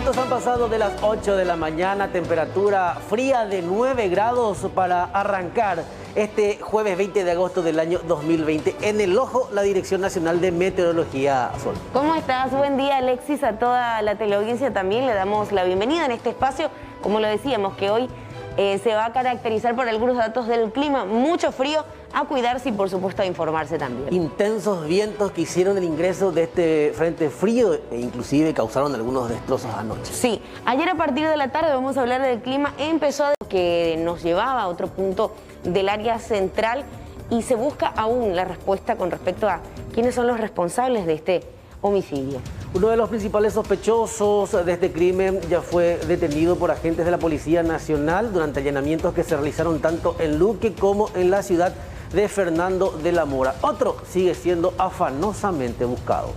Minutos han pasado de las 8 de la mañana, temperatura fría de 9 grados para arrancar este jueves 20 de agosto del año 2020. En el ojo, la Dirección Nacional de Meteorología. Sol. ¿Cómo estás? Buen día, Alexis, a toda la teleaudiencia también. Le damos la bienvenida en este espacio. Como lo decíamos, que hoy se va a caracterizar por algunos datos del clima, mucho frío, a cuidarse y por supuesto a informarse también. Intensos vientos que hicieron el ingreso de este frente frío e inclusive causaron algunos destrozos anoche. Sí, ayer a partir de la tarde vamos a hablar del clima, empezó que nos llevaba a otro punto del área central y se busca aún la respuesta con respecto a quiénes son los responsables de este homicidio. Uno de los principales sospechosos de este crimen ya fue detenido por agentes de la Policía Nacional durante allanamientos que se realizaron tanto en Luque como en la ciudad de Fernando de la Mora. Otro sigue siendo afanosamente buscado.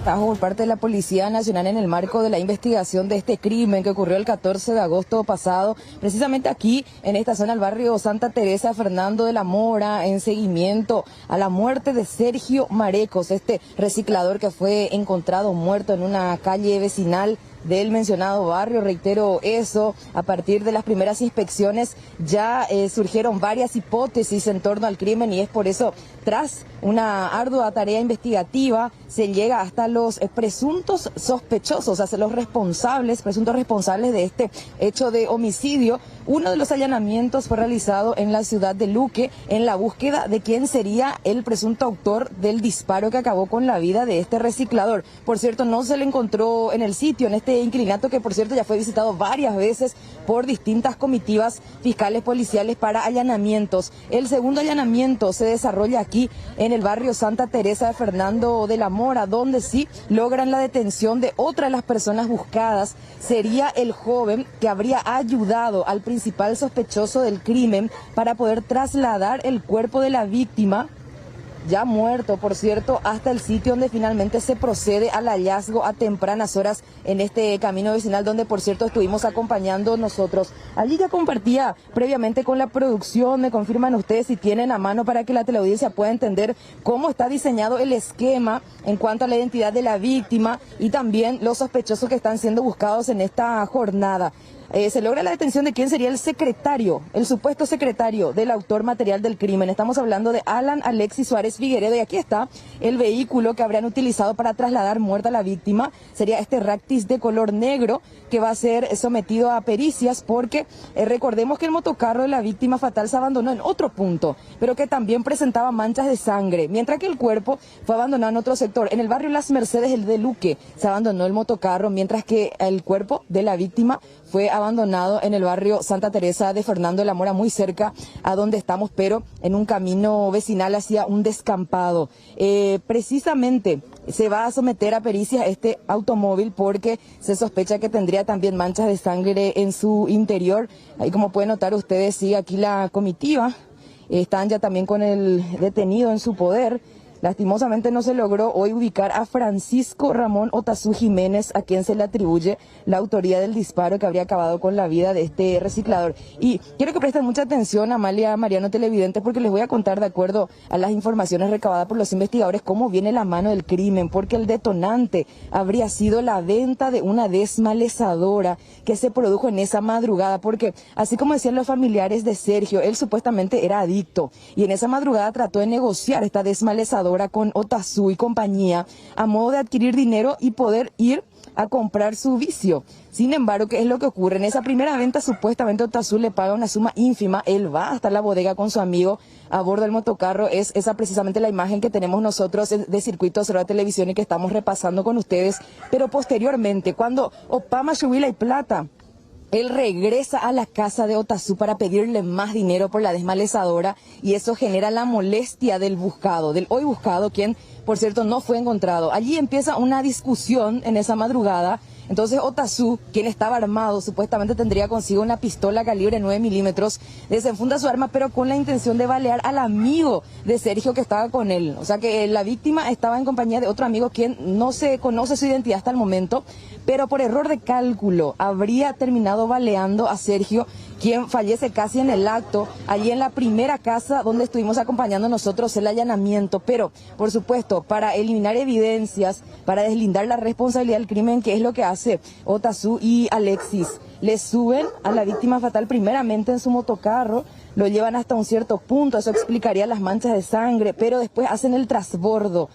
Por parte de la Policía Nacional en el marco de la investigación de este crimen que ocurrió el 14 de agosto pasado, precisamente aquí en esta zona del barrio Santa Teresa, Fernando de la Mora, en seguimiento a la muerte de Sergio Marecos, este reciclador que fue encontrado muerto en una calle vecinal del mencionado barrio. Reitero eso, a partir de las primeras inspecciones ya surgieron varias hipótesis en torno al crimen y es por eso, tras una ardua tarea investigativa, se llega hasta los presuntos sospechosos, hasta los presuntos responsables de este hecho de homicidio. Uno de los allanamientos fue realizado en la ciudad de Luque en la búsqueda de quién sería el presunto autor del disparo que acabó con la vida de este reciclador. Por cierto, no se le encontró en el sitio, en este inclinato que por cierto ya fue visitado varias veces por distintas comitivas fiscales policiales para allanamientos. El segundo allanamiento se desarrolla aquí en el barrio Santa Teresa de Fernando de la Mora, donde sí logran la detención de otra de las personas buscadas. Sería el joven que habría ayudado al principal sospechoso del crimen para poder trasladar el cuerpo de la víctima, ya muerto, por cierto, hasta el sitio donde finalmente se procede al hallazgo a tempranas horas en este camino vecinal, donde por cierto estuvimos acompañando nosotros. Allí ya compartía previamente con la producción, me confirman ustedes si tienen a mano para que la teleaudiencia pueda entender cómo está diseñado el esquema en cuanto a la identidad de la víctima y también los sospechosos que están siendo buscados en esta jornada. Se logra la detención de quién sería el secretario, el supuesto secretario del autor material del crimen. Estamos hablando de Alan Alexis Suárez Figueredo y aquí está el vehículo que habrían utilizado para trasladar muerta a la víctima. Sería este Ractis de color negro que va a ser sometido a pericias porque recordemos que el motocarro de la víctima fatal se abandonó en otro punto, pero que también presentaba manchas de sangre, mientras que el cuerpo fue abandonado en otro sector. En el barrio Las Mercedes, el de Luque, se abandonó el motocarro, mientras que el cuerpo de la víctima fue abandonado en el barrio Santa Teresa de Fernando de la Mora, muy cerca a donde estamos, pero en un camino vecinal hacia un descampado. Precisamente se va a someter a pericia este automóvil porque se sospecha que tendría también manchas de sangre en su interior. Ahí, como pueden notar ustedes, sigue aquí la comitiva. Están ya también con el detenido en su poder. Lastimosamente no se logró hoy ubicar a Francisco Ramón Otazú Jiménez, a quien se le atribuye la autoría del disparo que habría acabado con la vida de este reciclador. Y quiero que presten mucha atención, Amalia, Mariano, televidentes, porque les voy a contar, de acuerdo a las informaciones recabadas por los investigadores, cómo viene la mano del crimen, porque el detonante habría sido la venta de una desmalezadora que se produjo en esa madrugada, porque así como decían los familiares de Sergio, él supuestamente era adicto y en esa madrugada trató de negociar esta desmalezadora con Otazú y compañía a modo de adquirir dinero y poder ir a comprar su vicio. Sin embargo, ¿qué es lo que ocurre? En esa primera venta supuestamente Otazú le paga una suma ínfima, él va hasta la bodega con su amigo a bordo del motocarro. Es esa precisamente la imagen que tenemos nosotros de Circuito Cero de Televisión y que estamos repasando con ustedes. Pero posteriormente, cuando Opama Shubila y Plata, él regresa a la casa de Otazú para pedirle más dinero por la desmalezadora y eso genera la molestia del buscado, del hoy buscado, quien por cierto no fue encontrado. Allí empieza una discusión en esa madrugada. Entonces Otazú, quien estaba armado, supuestamente tendría consigo una pistola calibre 9 milímetros, desenfunda su arma pero con la intención de balear al amigo de Sergio que estaba con él. O sea que la víctima estaba en compañía de otro amigo quien no se conoce su identidad hasta el momento, pero por error de cálculo habría terminado baleando a Sergio quien fallece casi en el acto, allí en la primera casa donde estuvimos acompañando nosotros el allanamiento. Pero, por supuesto, para eliminar evidencias, para deslindar la responsabilidad del crimen, que es lo que hace Otazú y Alexis, le suben a la víctima fatal primeramente en su motocarro, lo llevan hasta un cierto punto, eso explicaría las manchas de sangre, pero después hacen el transbordo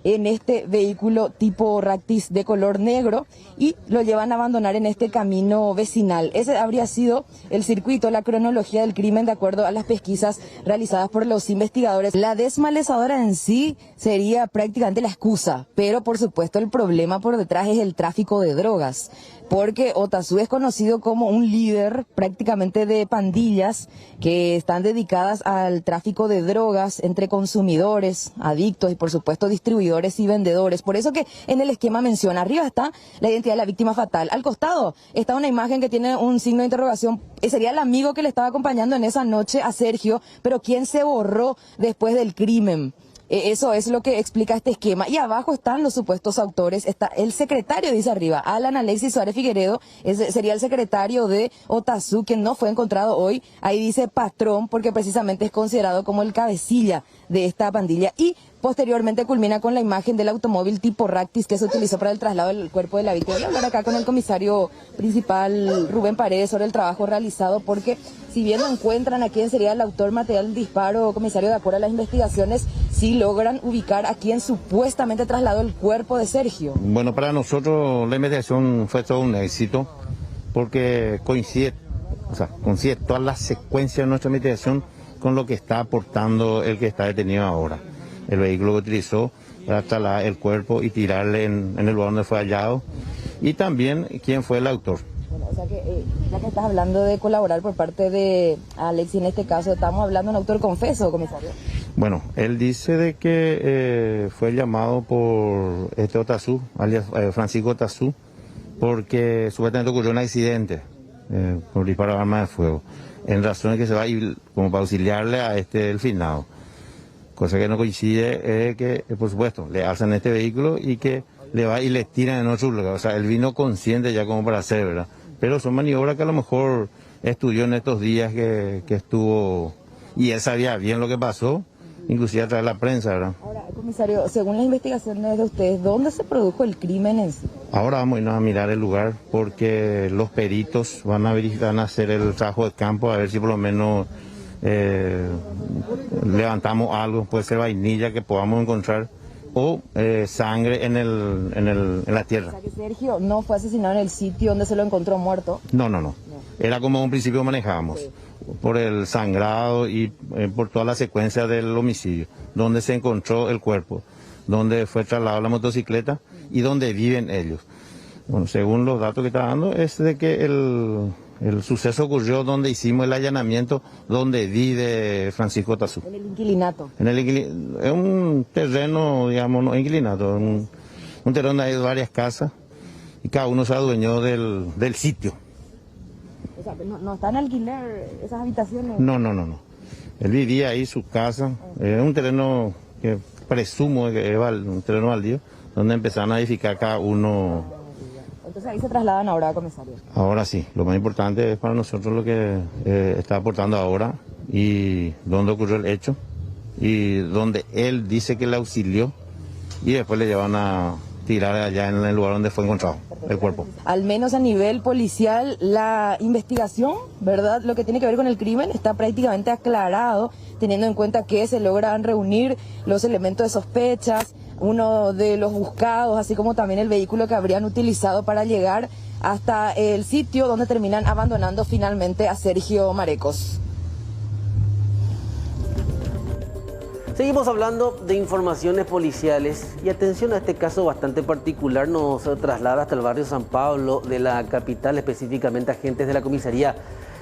en este vehículo tipo Ractis de color negro y lo llevan a abandonar en este camino vecinal. Ese habría sido el circuito, la cronología del crimen de acuerdo a las pesquisas realizadas por los investigadores. La desmalezadora en sí sería prácticamente la excusa, pero por supuesto el problema por detrás es el tráfico de drogas, porque Otazú es conocido como un líder prácticamente de pandillas que están dedicadas al tráfico de drogas entre consumidores, adictos y por supuesto distribuidores y vendedores. Por eso que en el esquema menciona, arriba está la identidad de la víctima fatal, al costado está una imagen que tiene un signo de interrogación, sería el amigo que le estaba acompañando en esa noche a Sergio, pero quien se borró después del crimen. Eso es lo que explica este esquema. Y abajo están los supuestos autores. Está el secretario, dice arriba, Alan Alexis Suárez Figueredo, sería el secretario de Otazú, que no fue encontrado hoy. Ahí dice patrón, porque precisamente es considerado como el cabecilla de esta pandilla. Y posteriormente culmina con la imagen del automóvil tipo Ractis que se utilizó para el traslado del cuerpo de la víctima. Voy a hablar acá con el comisario principal, Rubén Paredes, sobre el trabajo realizado, porque si bien no encuentran a quién sería el autor material del disparo, comisario, de acuerdo a las investigaciones, sí logran ubicar a quien supuestamente trasladó el cuerpo de Sergio. Bueno, para nosotros la investigación fue todo un éxito, porque coincide toda la secuencia de nuestra investigación con lo que está aportando el que está detenido ahora. El vehículo que utilizó para trasladar el cuerpo y tirarle en el lugar donde fue hallado, y también quién fue el autor. Bueno, o sea que ya que estás hablando de colaborar por parte de Alexis, en este caso estamos hablando de un autor confeso, comisario. Bueno, él dice de que fue llamado por Otazú, alias Francisco Otazú, porque supuestamente ocurrió un accidente por disparo de arma de fuego, en razón de que se va a ir como para auxiliarle a el finado. Cosa que no coincide que, por supuesto, le alzan este vehículo y que le va y le tiran en otro lugar. O sea, él vino consciente ya como para hacer, ¿verdad? Pero son maniobras que a lo mejor estudió en estos días que estuvo, y él sabía bien lo que pasó, inclusive a través de la prensa, ¿verdad? Ahora, comisario, según las investigaciones de ustedes, ¿dónde se produjo el crimen en sí? Ahora vamos a irnos a mirar el lugar, porque los peritos van a hacer el trabajo de campo, a ver si por lo menos levantamos algo, puede ser vainilla que podamos encontrar, o sangre en la tierra. O sea que Sergio no fue asesinado en el sitio donde se lo encontró muerto. No. Era como en un principio manejábamos, por el sangrado y por toda la secuencia del homicidio, donde se encontró el cuerpo, donde fue trasladado la motocicleta y donde viven ellos. Bueno, según los datos que está dando, es de que el suceso ocurrió donde hicimos el allanamiento, donde vive Francisco Otazú. En el inquilinato. Es un terreno, digamos, no inquilinato, un terreno donde hay varias casas y cada uno se adueñó del sitio. O sea, no está en alquiler esas habitaciones. No. Él vivía ahí, su casa. Es un terreno que presumo que es un terreno baldío, donde empezaron a edificar cada uno. Entonces ahí se trasladan ahora, comisario. Ahora sí, lo más importante es para nosotros lo que está aportando ahora y dónde ocurrió el hecho y donde él dice que le auxilió y después le llevan a tirar allá en el lugar donde fue encontrado el cuerpo. Al menos a nivel policial, la investigación, ¿verdad? Lo que tiene que ver con el crimen está prácticamente aclarado, teniendo en cuenta que se logran reunir los elementos de sospechas, uno de los buscados, así como también el vehículo que habrían utilizado para llegar hasta el sitio donde terminan abandonando finalmente a Sergio Marecos. Seguimos hablando de informaciones policiales y atención a este caso bastante particular. Nos traslada hasta el barrio San Pablo de la capital, específicamente agentes de la comisaría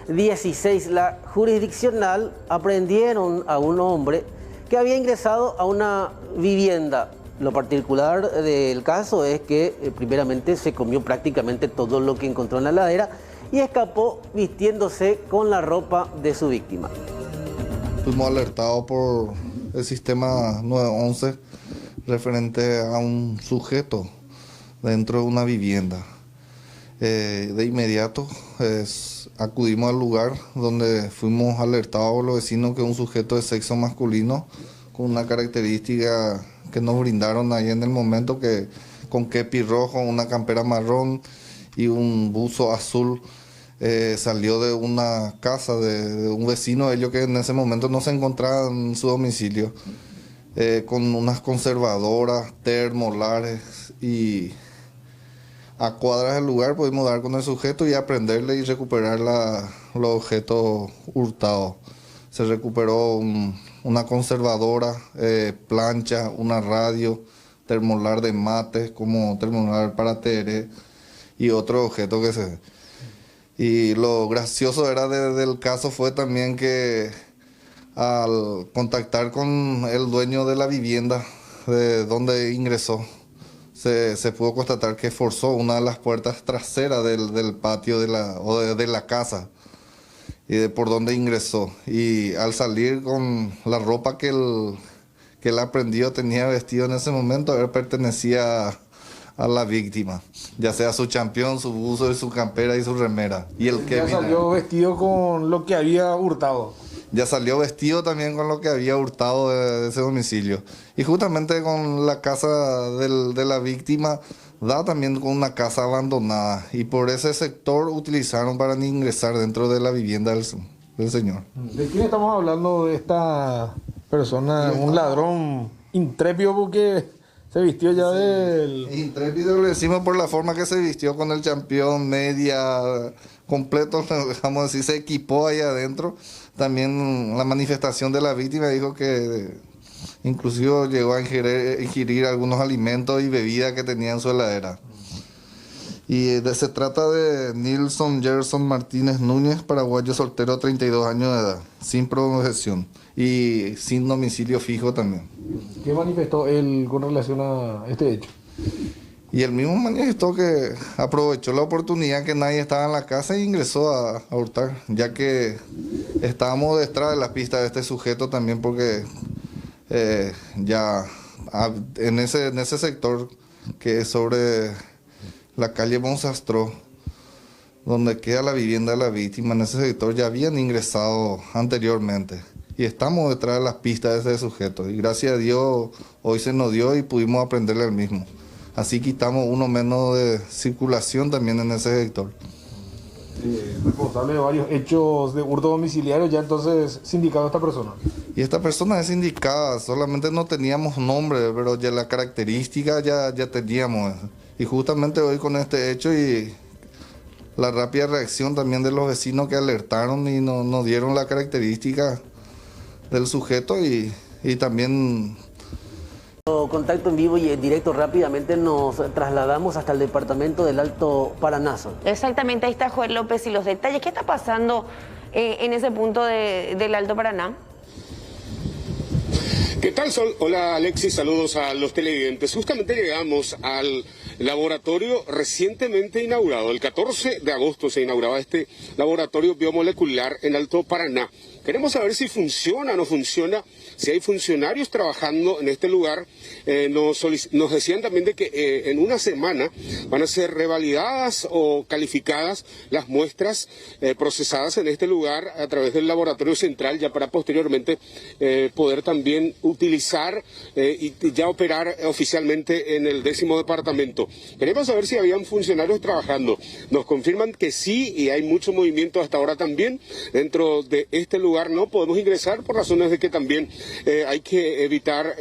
16. La jurisdiccional aprendieron a un hombre que había ingresado a una vivienda. Lo particular del caso es que primeramente se comió prácticamente todo lo que encontró en la heladera y escapó vistiéndose con la ropa de su víctima. Fuimos alertados por el sistema 911 referente a un sujeto dentro de una vivienda. De inmediato acudimos al lugar donde fuimos alertados por los vecinos que un sujeto de sexo masculino con una característica que nos brindaron ahí en el momento, que con kepi rojo, una campera marrón y un buzo azul, salió de una casa de un vecino de ellos que en ese momento no se encontraba en su domicilio, con unas conservadoras, termolares, y a cuadras del lugar pudimos dar con el sujeto y aprenderle y recuperar los objetos hurtados. Se recuperó una conservadora, plancha, una radio, termolar de mate, como termolar para teré, y otro objeto que se... Y lo gracioso del caso fue también que al contactar con el dueño de la vivienda de donde ingresó, se pudo constatar que forzó una de las puertas traseras del patio de la casa y de por donde ingresó. Y al salir con la ropa que él aprendió, tenía vestido en ese momento, él pertenecía a la víctima, ya sea su champión, su buzo, su campera y su remera. Y el que salió vestido con lo que había hurtado. Ya salió vestido también con lo que había hurtado de ese domicilio. Y justamente con la casa de la víctima, da también con una casa abandonada. Y por ese sector utilizaron para ingresar dentro de la vivienda del señor. ¿De quién estamos hablando de esta persona? Un ladrón intrépido, porque se vistió ya del... Intrépido le decimos por la forma que se vistió, con el champión, media, completo, dejamos decir, se equipó ahí adentro. También la manifestación de la víctima dijo que inclusive llegó a ingerir algunos alimentos y bebidas que tenía en su heladera. Y se trata de Nilson Gerson Martínez Núñez, paraguayo soltero, 32 años de edad, sin profesión y sin domicilio fijo también. ¿Qué manifestó él con relación a este hecho? Y él mismo manifestó que aprovechó la oportunidad que nadie estaba en la casa e ingresó a hurtar, ya que estábamos detrás de la pista de este sujeto también, porque ya en ese sector que es sobre la calle Monsastró, donde queda la vivienda de la víctima, en ese sector ya habían ingresado anteriormente. Y estamos detrás de las pistas de ese sujeto. Y gracias a Dios hoy se nos dio y pudimos aprenderle al mismo. Así quitamos uno menos de circulación también en ese sector. Responsable de varios hechos de hurto domiciliario, ya entonces sindicado esta persona. Y esta persona es sindicada, solamente no teníamos nombre, pero ya la característica ya teníamos. Y justamente hoy con este hecho y la rápida reacción también de los vecinos que alertaron y nos dieron la característica del sujeto y también... Contacto en vivo y en directo, rápidamente nos trasladamos hasta el departamento del Alto Paraná. Exactamente, ahí está Joel López y los detalles. ¿Qué está pasando en ese punto del Alto Paraná? ¿Qué tal, Sol? Hola, Alexis, saludos a los televidentes. Justamente llegamos al laboratorio recientemente inaugurado. El 14 de agosto se inauguraba este laboratorio biomolecular en Alto Paraná. Queremos saber si funciona o no funciona, si hay funcionarios trabajando en este lugar. Nos decían también de que en una semana van a ser revalidadas o calificadas las muestras procesadas en este lugar a través del laboratorio central, ya para posteriormente poder también utilizar y ya operar oficialmente en el 10º departamento. Queremos saber si habían funcionarios trabajando. Nos confirman que sí, y hay mucho movimiento hasta ahora también dentro de este lugar. No podemos ingresar por razones de que también hay que evitar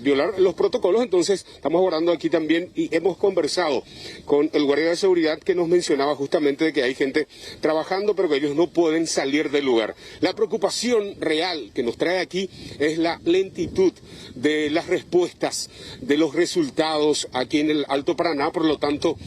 violar los protocolos. Entonces estamos abordando aquí también y hemos conversado con el guardia de seguridad que nos mencionaba justamente de que hay gente trabajando pero que ellos no pueden salir del lugar. La preocupación real que nos trae aquí es la lentitud de las respuestas, de los resultados aquí en el Alto Paraná. Por lo tanto,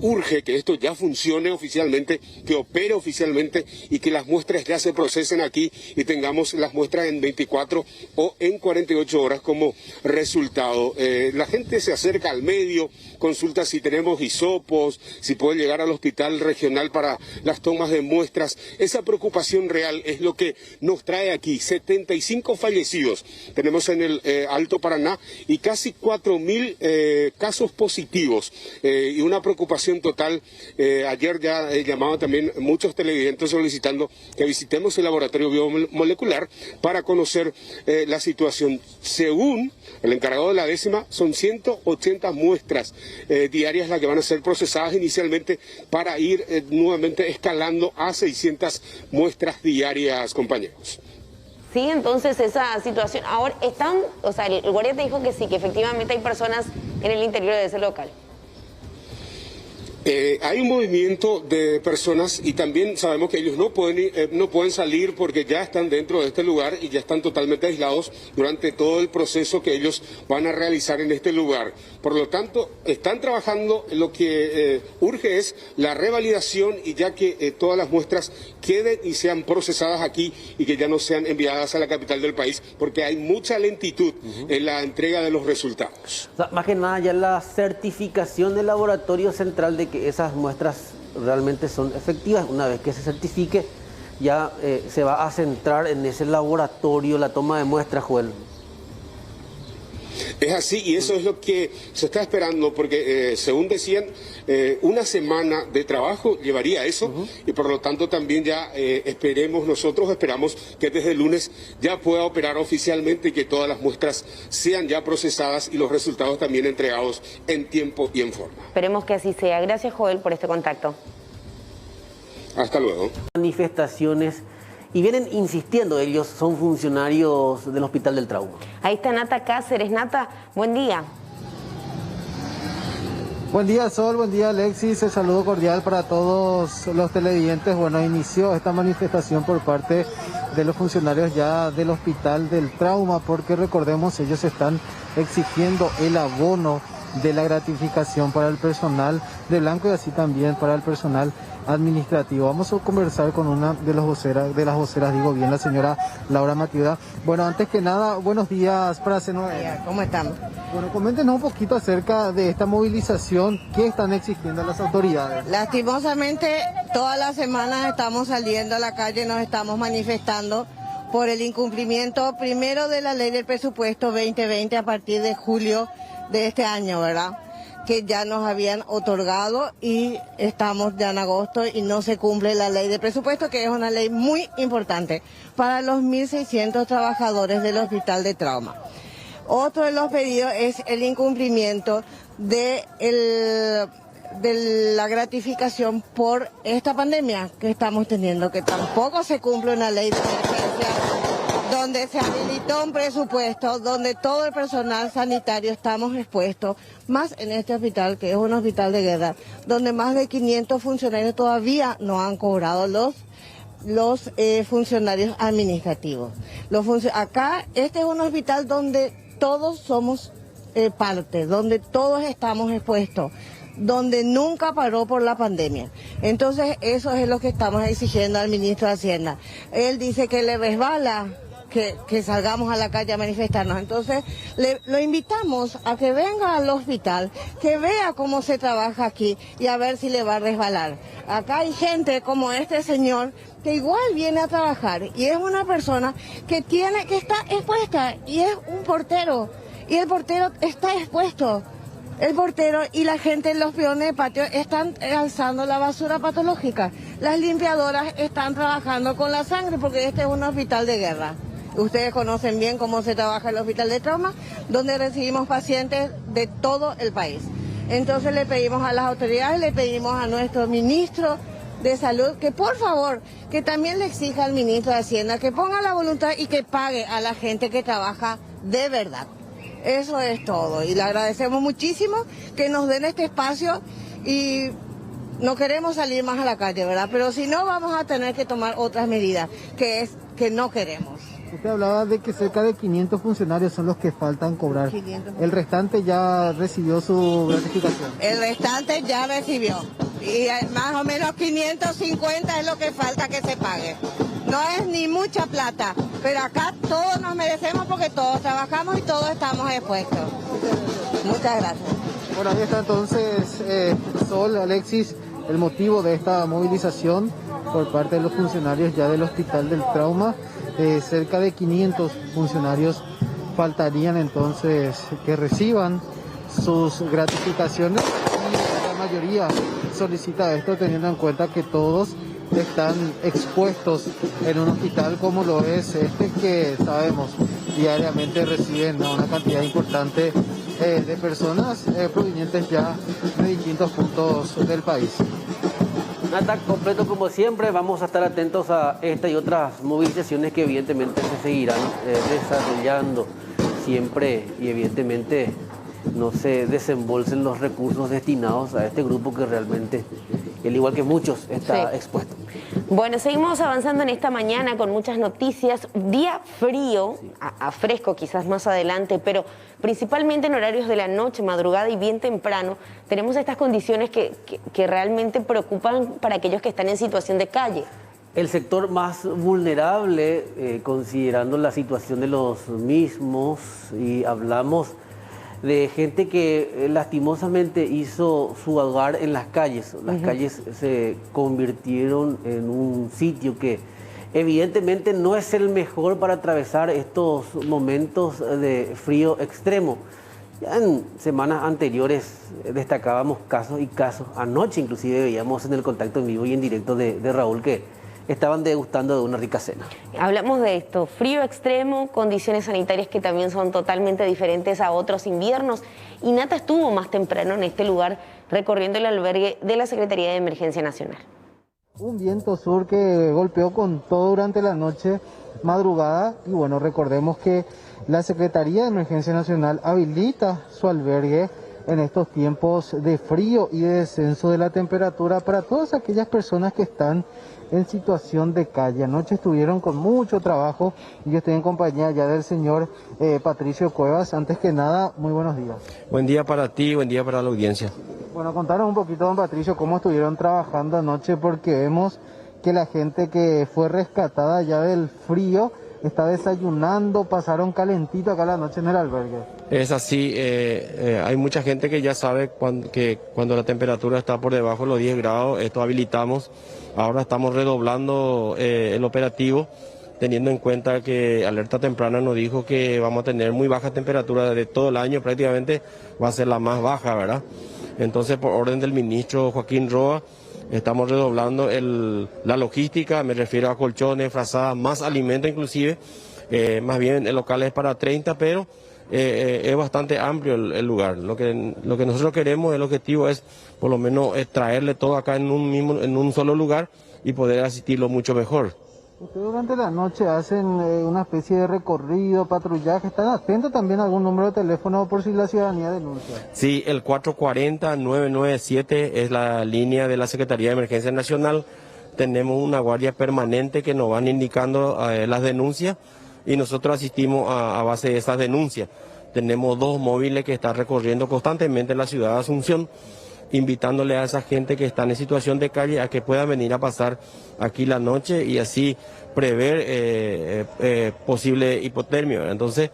urge que esto ya funcione oficialmente, que opere oficialmente y que las muestras ya se procesen aquí y tengamos las muestras en 24 o en 48 horas como resultado. La gente se acerca al medio, consulta si tenemos hisopos, si puede llegar al hospital regional para las tomas de muestras. Esa preocupación real es lo que nos trae aquí. 75 fallecidos tenemos en el Alto Paraná y casi 4.000 casos casos positivos y una preocupación total. Ayer ya llamaba también muchos televidentes solicitando que visitemos el laboratorio biomolecular para conocer la situación. Según el encargado de la 10ª, son 180 muestras diarias las que van a ser procesadas inicialmente para ir nuevamente escalando a 600 muestras diarias, compañeros. Sí, entonces esa situación, ahora están, o sea, el guardia te dijo que sí, que efectivamente hay personas en el interior de ese local. Hay un movimiento de personas y también sabemos que ellos no pueden salir porque ya están dentro de este lugar y ya están totalmente aislados durante todo el proceso que ellos van a realizar en este lugar. Por lo tanto, están trabajando, lo que urge es la revalidación y ya que todas las muestras queden y sean procesadas aquí y que ya no sean enviadas a la capital del país porque hay mucha lentitud en la entrega de los resultados. O sea, más que nada ya la certificación del laboratorio central de que esas muestras realmente son efectivas. Una vez que se certifique, ya se va a centrar en ese laboratorio la toma de muestras, Joel. Es así y eso es lo que se está esperando porque según decían una semana de trabajo llevaría eso y por lo tanto también ya esperamos que desde el lunes ya pueda operar oficialmente y que todas las muestras sean ya procesadas y los resultados también entregados en tiempo y en forma. Esperemos que así sea. Gracias, Joel, por este contacto. Hasta luego. Manifestaciones. Y vienen insistiendo, ellos son funcionarios del Hospital del Trauma. Ahí está Nata Cáceres. Nata, buen día. Buen día, Sol, buen día, Alexis. El saludo cordial para todos los televidentes. Bueno, inició esta manifestación por parte de los funcionarios ya del Hospital del Trauma, porque recordemos, ellos están exigiendo el abono de la gratificación para el personal de blanco y así también para el personal administrativo. Vamos a conversar con una de las voceras, la señora Laura Matiuda. Bueno, antes que nada, buenos días para C9. ¿Cómo estamos? Bueno, coméntenos un poquito acerca de esta movilización que están exigiendo las autoridades. Lastimosamente, todas las semanas estamos saliendo a la calle, nos estamos manifestando por el incumplimiento primero de la ley del presupuesto 2020 a partir de julio de este año, ¿verdad? Que ya nos habían otorgado y estamos ya en agosto y no se cumple la ley de presupuesto, que es una ley muy importante para los 1.600 trabajadores del Hospital de Trauma. Otro de los pedidos es el incumplimiento de la gratificación por esta pandemia que estamos teniendo, que tampoco se cumple una ley de emergencia, donde se habilitó un presupuesto, donde todo el personal sanitario estamos expuestos, más en este hospital, que es un hospital de guerra, donde más de 500 funcionarios todavía no han cobrado los funcionarios administrativos. Acá, este es un hospital donde todos somos parte, donde todos estamos expuestos, donde nunca paró por la pandemia. Entonces, eso es lo que estamos exigiendo al ministro de Hacienda. Él dice que le resbala que salgamos a la calle a manifestarnos. Entonces, lo invitamos a que venga al hospital, que vea cómo se trabaja aquí y a ver si le va a resbalar. Acá hay gente como este señor que igual viene a trabajar y es una persona que está expuesta y es un portero y el portero está expuesto. El portero y la gente en los peones de patio están alzando la basura patológica. Las limpiadoras están trabajando con la sangre porque este es un hospital de guerra. Ustedes conocen bien cómo se trabaja el Hospital de Trauma, donde recibimos pacientes de todo el país. Entonces le pedimos a las autoridades, le pedimos a nuestro ministro de Salud que por favor, que también le exija al ministro de Hacienda que ponga la voluntad y que pague a la gente que trabaja de verdad. Eso es todo y le agradecemos muchísimo que nos den este espacio y no queremos salir más a la calle, ¿verdad? Pero si no vamos a tener que tomar otras medidas, que es que no queremos. Usted hablaba de que cerca de 500 funcionarios son los que faltan cobrar. 500. ¿El restante ya recibió su gratificación? El restante ya recibió. Y más o menos 550 es lo que falta que se pague. No es ni mucha plata, pero acá todos nos merecemos porque todos trabajamos y todos estamos expuestos. Muchas gracias. Bueno, ahí está entonces, Sol, Alexis, el motivo de esta movilización por parte de los funcionarios ya del Hospital del Trauma. Cerca de 500 funcionarios faltarían entonces que reciban sus gratificaciones, y la mayoría solicita esto teniendo en cuenta que todos están expuestos en un hospital como lo es este, que sabemos diariamente reciben una cantidad importante de personas provenientes ya de distintos puntos del país. Nata, completo como siempre, vamos a estar atentos a esta y otras movilizaciones que evidentemente se seguirán desarrollando siempre, y evidentemente no se desembolsen los recursos destinados a este grupo que realmente, al igual que muchos, está expuesto. Bueno, seguimos avanzando en esta mañana con muchas noticias. Día frío, a fresco quizás más adelante, pero principalmente en horarios de la noche, madrugada y bien temprano, tenemos estas condiciones que realmente preocupan para aquellos que están en situación de calle. El sector más vulnerable, considerando la situación de los mismos, y hablamos de gente que lastimosamente hizo su hogar en las calles. Las calles se convirtieron en un sitio que evidentemente no es el mejor para atravesar estos momentos de frío extremo. Ya en semanas anteriores destacábamos casos y casos. Anoche inclusive veíamos en el contacto en vivo y en directo de Raúl que estaban degustando de una rica cena. Hablamos de esto, frío extremo, condiciones sanitarias que también son totalmente diferentes a otros inviernos. Y Nata estuvo más temprano en este lugar recorriendo el albergue de la Secretaría de Emergencia Nacional. Un viento sur que golpeó con todo durante la noche, madrugada, y bueno, recordemos que la Secretaría de Emergencia Nacional habilita su albergue en estos tiempos de frío y de descenso de la temperatura para todas aquellas personas que están en situación de calle. Anoche estuvieron con mucho trabajo y yo estoy en compañía ya del señor Patricio Cuevas. Antes que nada, muy buenos días. Buen día para ti, buen día para la audiencia. Bueno, contanos un poquito, don Patricio, cómo estuvieron trabajando anoche, porque vemos que la gente que fue rescatada ya del frío está desayunando, pasaron calentito acá la noche en el albergue. Es así, hay mucha gente que ya sabe que cuando la temperatura está por debajo de los 10 grados, esto habilitamos. Ahora estamos redoblando el operativo, teniendo en cuenta que Alerta Temprana nos dijo que vamos a tener muy baja temperatura de todo el año, prácticamente va a ser la más baja, ¿verdad? Entonces, por orden del ministro Joaquín Roa, estamos redoblando la logística, me refiero a colchones, frazadas, más alimento inclusive, más bien el local es para 30, pero es bastante amplio el lugar. Lo que nosotros queremos, el objetivo es por lo menos traerle todo acá en un solo lugar y poder asistirlo mucho mejor. Ustedes durante la noche hacen una especie de recorrido, patrullaje, ¿están atentos también a algún número de teléfono por si la ciudadanía denuncia? Sí, el 440-997 es la línea de la Secretaría de Emergencia Nacional. Tenemos una guardia permanente que nos van indicando las denuncias y nosotros asistimos a base de esas denuncias. Tenemos 2 móviles que están recorriendo constantemente la ciudad de Asunción, invitándole a esa gente que está en situación de calle a que puedan venir a pasar aquí la noche y así prever posible hipotermia. Entonces,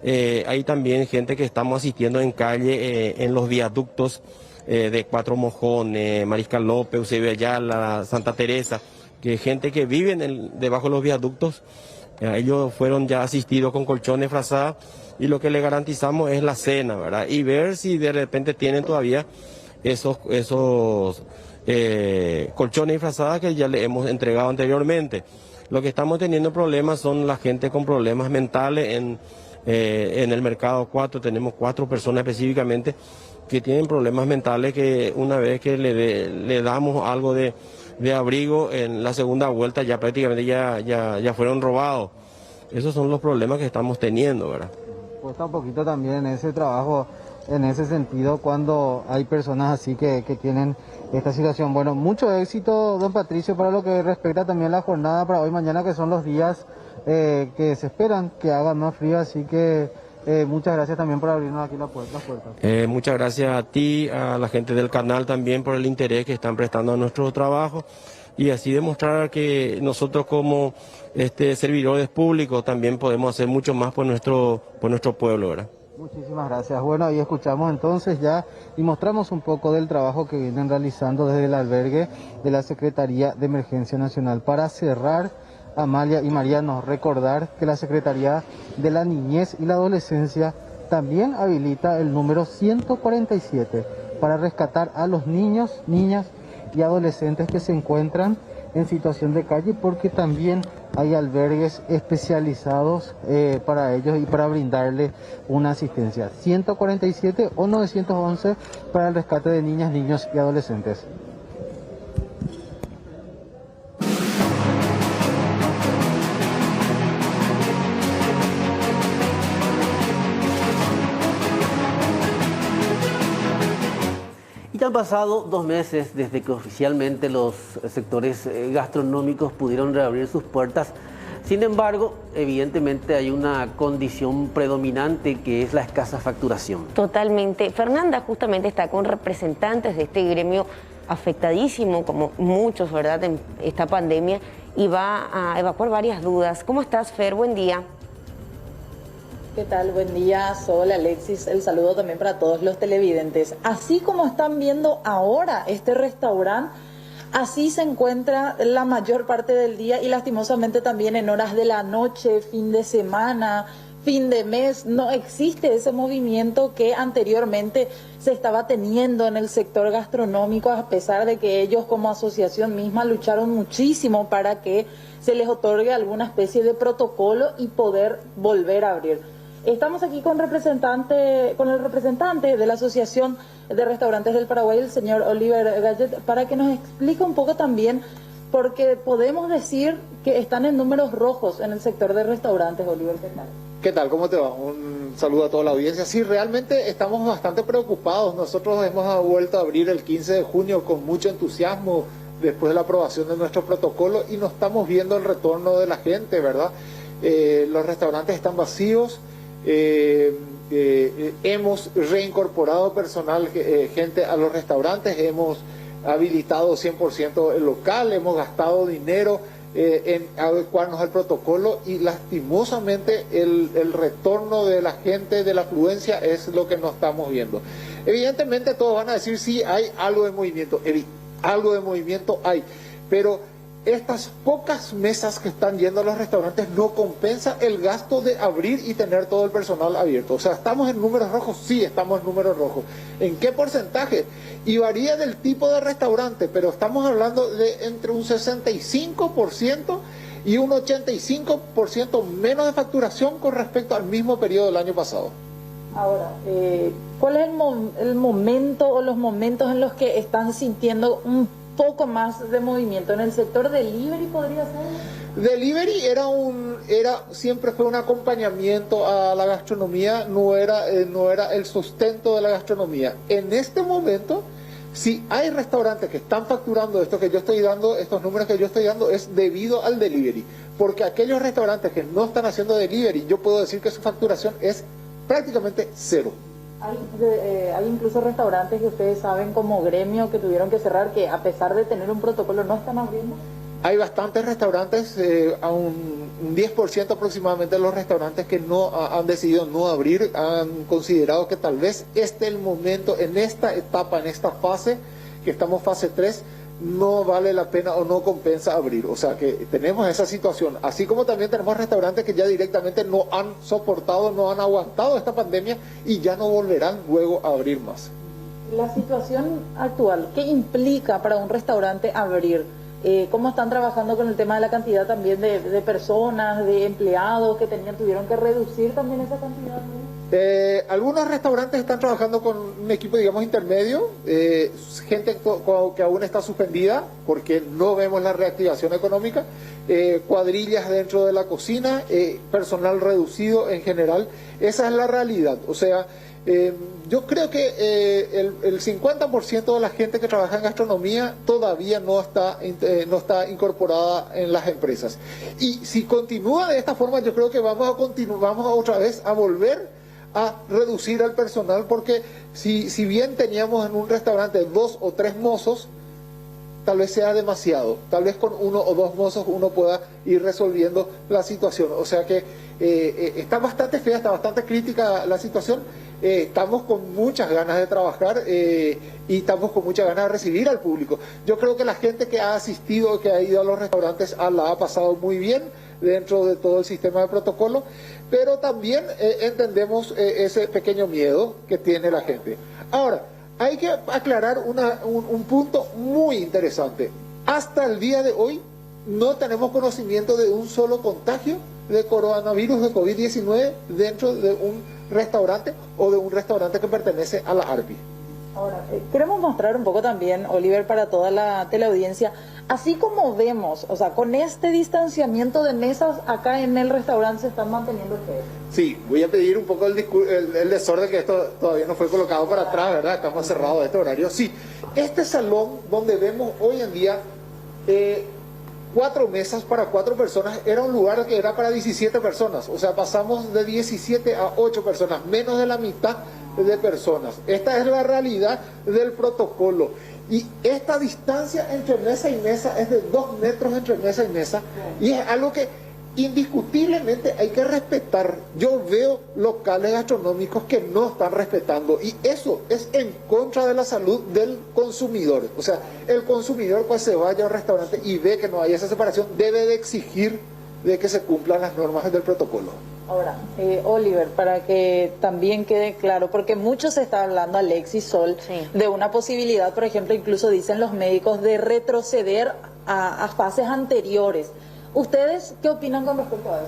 hay también gente que estamos asistiendo en calle en los viaductos de Cuatro Mojones, Mariscal López, Eusebio Ayala, Santa Teresa, que gente que vive debajo de los viaductos. Ellos fueron ya asistidos con colchones, frazadas, y lo que le garantizamos es la cena, ¿verdad? Y ver si de repente tienen todavía esos colchones y frazadas que ya le hemos entregado anteriormente. Lo que estamos teniendo problemas son la gente con problemas mentales en el mercado 4. Tenemos 4 personas específicamente que tienen problemas mentales, que una vez que le damos algo de abrigo, en la segunda vuelta ya prácticamente ya fueron robados. Esos son los problemas que estamos teniendo, ¿verdad? Cuesta un poquito también ese trabajo en ese sentido cuando hay personas así que tienen esta situación. Bueno, mucho éxito, don Patricio, para lo que respecta también la jornada para hoy, mañana, que son los días que se esperan que haga más frío, así que muchas gracias también por abrirnos aquí las puertas. Muchas gracias a ti, a la gente del canal también por el interés que están prestando a nuestro trabajo y así demostrar que nosotros como servidores públicos también podemos hacer mucho más por nuestro pueblo, ¿verdad? Muchísimas gracias. Bueno, ahí escuchamos entonces ya y mostramos un poco del trabajo que vienen realizando desde el albergue de la Secretaría de Emergencia Nacional. Para cerrar, Amalia y Mariano, recordar que la Secretaría de la Niñez y la Adolescencia También habilita el número 147 para rescatar a los niños, niñas y adolescentes que se encuentran en situación de calle, porque también hay albergues especializados para ellos y para brindarle una asistencia. 147 o 911 para el rescate de niñas, niños y adolescentes. Ya han pasado 2 meses desde que oficialmente los sectores gastronómicos pudieron reabrir sus puertas. Sin embargo, evidentemente hay una condición predominante que es la escasa facturación. Totalmente. Fernanda justamente está con representantes de este gremio afectadísimo, como muchos, ¿verdad?, en esta pandemia, y va a evacuar varias dudas. ¿Cómo estás, Fer? Buen día. ¿Qué tal? Buen día, Sol, Alexis. El saludo también para todos los televidentes. Así como están viendo ahora este restaurante, así se encuentra la mayor parte del día y lastimosamente también en horas de la noche, fin de semana, fin de mes. No existe ese movimiento que anteriormente se estaba teniendo en el sector gastronómico, a pesar de que ellos como asociación misma lucharon muchísimo para que se les otorgue alguna especie de protocolo y poder volver a abrir. Estamos aquí con el representante de la Asociación de Restaurantes del Paraguay, el señor Oliver Gallet, para que nos explique un poco también, porque podemos decir que están en números rojos en el sector de restaurantes. Oliver, ¿qué tal? ¿Qué tal? ¿Cómo te va? Un saludo a toda la audiencia. Sí, realmente estamos bastante preocupados. Nosotros hemos vuelto a abrir el 15 de junio con mucho entusiasmo después de la aprobación de nuestro protocolo y no estamos viendo el retorno de la gente, ¿verdad? Los restaurantes están vacíos. Hemos reincorporado personal, gente a los restaurantes, hemos habilitado 100% el local, hemos gastado dinero en adecuarnos al protocolo y lastimosamente el retorno de la gente, de la afluencia, es lo que no estamos viendo. Evidentemente todos van a decir sí, hay algo de movimiento, algo de movimiento hay, pero estas pocas mesas que están yendo a los restaurantes no compensa el gasto de abrir y tener todo el personal abierto. O sea, ¿estamos en números rojos? Sí, estamos en números rojos. ¿En qué porcentaje? Y varía del tipo de restaurante, pero estamos hablando de entre un 65% y un 85% menos de facturación con respecto al mismo periodo del año pasado. Ahora, ¿cuál es el momento o los momentos en los que están sintiendo un poco más de movimiento? ¿En el sector delivery podría ser? Delivery siempre fue un acompañamiento a la gastronomía, no era el sustento de la gastronomía. En este momento, si hay restaurantes que están facturando esto que yo estoy dando, estos números que yo estoy dando, es debido al delivery. Porque aquellos restaurantes que no están haciendo delivery, yo puedo decir que su facturación es prácticamente cero. Hay incluso restaurantes que ustedes saben como gremio que tuvieron que cerrar, que a pesar de tener un protocolo no están abriendo. Hay bastantes restaurantes, a un 10% aproximadamente de los restaurantes que no han decidido no abrir, han considerado que tal vez este es el momento, en esta etapa, en esta fase, que estamos fase 3, no vale la pena o no compensa abrir. O sea que tenemos esa situación, así como también tenemos restaurantes que ya directamente no han soportado, no han aguantado esta pandemia y ya no volverán luego a abrir más. La situación actual, ¿qué implica para un restaurante abrir? ¿Cómo están trabajando con el tema de la cantidad también de personas, de empleados que tuvieron que reducir también esa cantidad? Algunos restaurantes están trabajando con un equipo, digamos, intermedio, gente que aún está suspendida porque no vemos la reactivación económica, cuadrillas dentro de la cocina, personal reducido en general. Esa es la realidad. O sea, yo creo que el 50% de la gente que trabaja en gastronomía todavía no está incorporada en las empresas. Y si continúa de esta forma, yo creo que vamos otra vez a volver a reducir al personal, porque si bien teníamos en un restaurante 2 o 3 mozos, tal vez sea demasiado. Tal vez con 1 o 2 mozos uno pueda ir resolviendo la situación. O sea que está bastante fea, está bastante crítica la situación. Estamos con muchas ganas de trabajar y estamos con muchas ganas de recibir al público. Yo creo que la gente que ha asistido, que ha ido a los restaurantes, la ha pasado muy bien dentro de todo el sistema de protocolo, pero también entendemos ese pequeño miedo que tiene la gente. Ahora, hay que aclarar un punto muy interesante. Hasta el día de hoy no tenemos conocimiento de un solo contagio de coronavirus de COVID-19 dentro de un restaurante o de un restaurante que pertenece a la ARPI. Ahora, queremos mostrar un poco también, Oliver, para toda la teleaudiencia, así como vemos, o sea, con este distanciamiento de mesas acá en el restaurante se están manteniendo ustedes. Sí, voy a pedir un poco el desorden, que esto todavía no fue colocado para atrás, ¿verdad? Estamos cerrados a este horario. Sí, este salón donde vemos hoy en día 4 mesas para 4 personas, era un lugar que era para 17 personas, o sea, pasamos de 17 a 8 personas, menos de la mitad de personas. Esta es la realidad del protocolo. Y esta distancia entre mesa y mesa es de 2 metros entre mesa y mesa. Y es algo que indiscutiblemente hay que respetar. Yo veo locales gastronómicos que no están respetando. Y eso es en contra de la salud del consumidor. O sea, el consumidor cuando se vaya a un restaurante y ve que no hay esa separación, debe de exigir de que se cumplan las normas del protocolo. Ahora, Oliver, para que también quede claro, porque mucho se está hablando, Alexis Sol, de una posibilidad, por ejemplo, incluso dicen los médicos, de retroceder a fases anteriores. ¿Ustedes qué opinan con respecto a eso?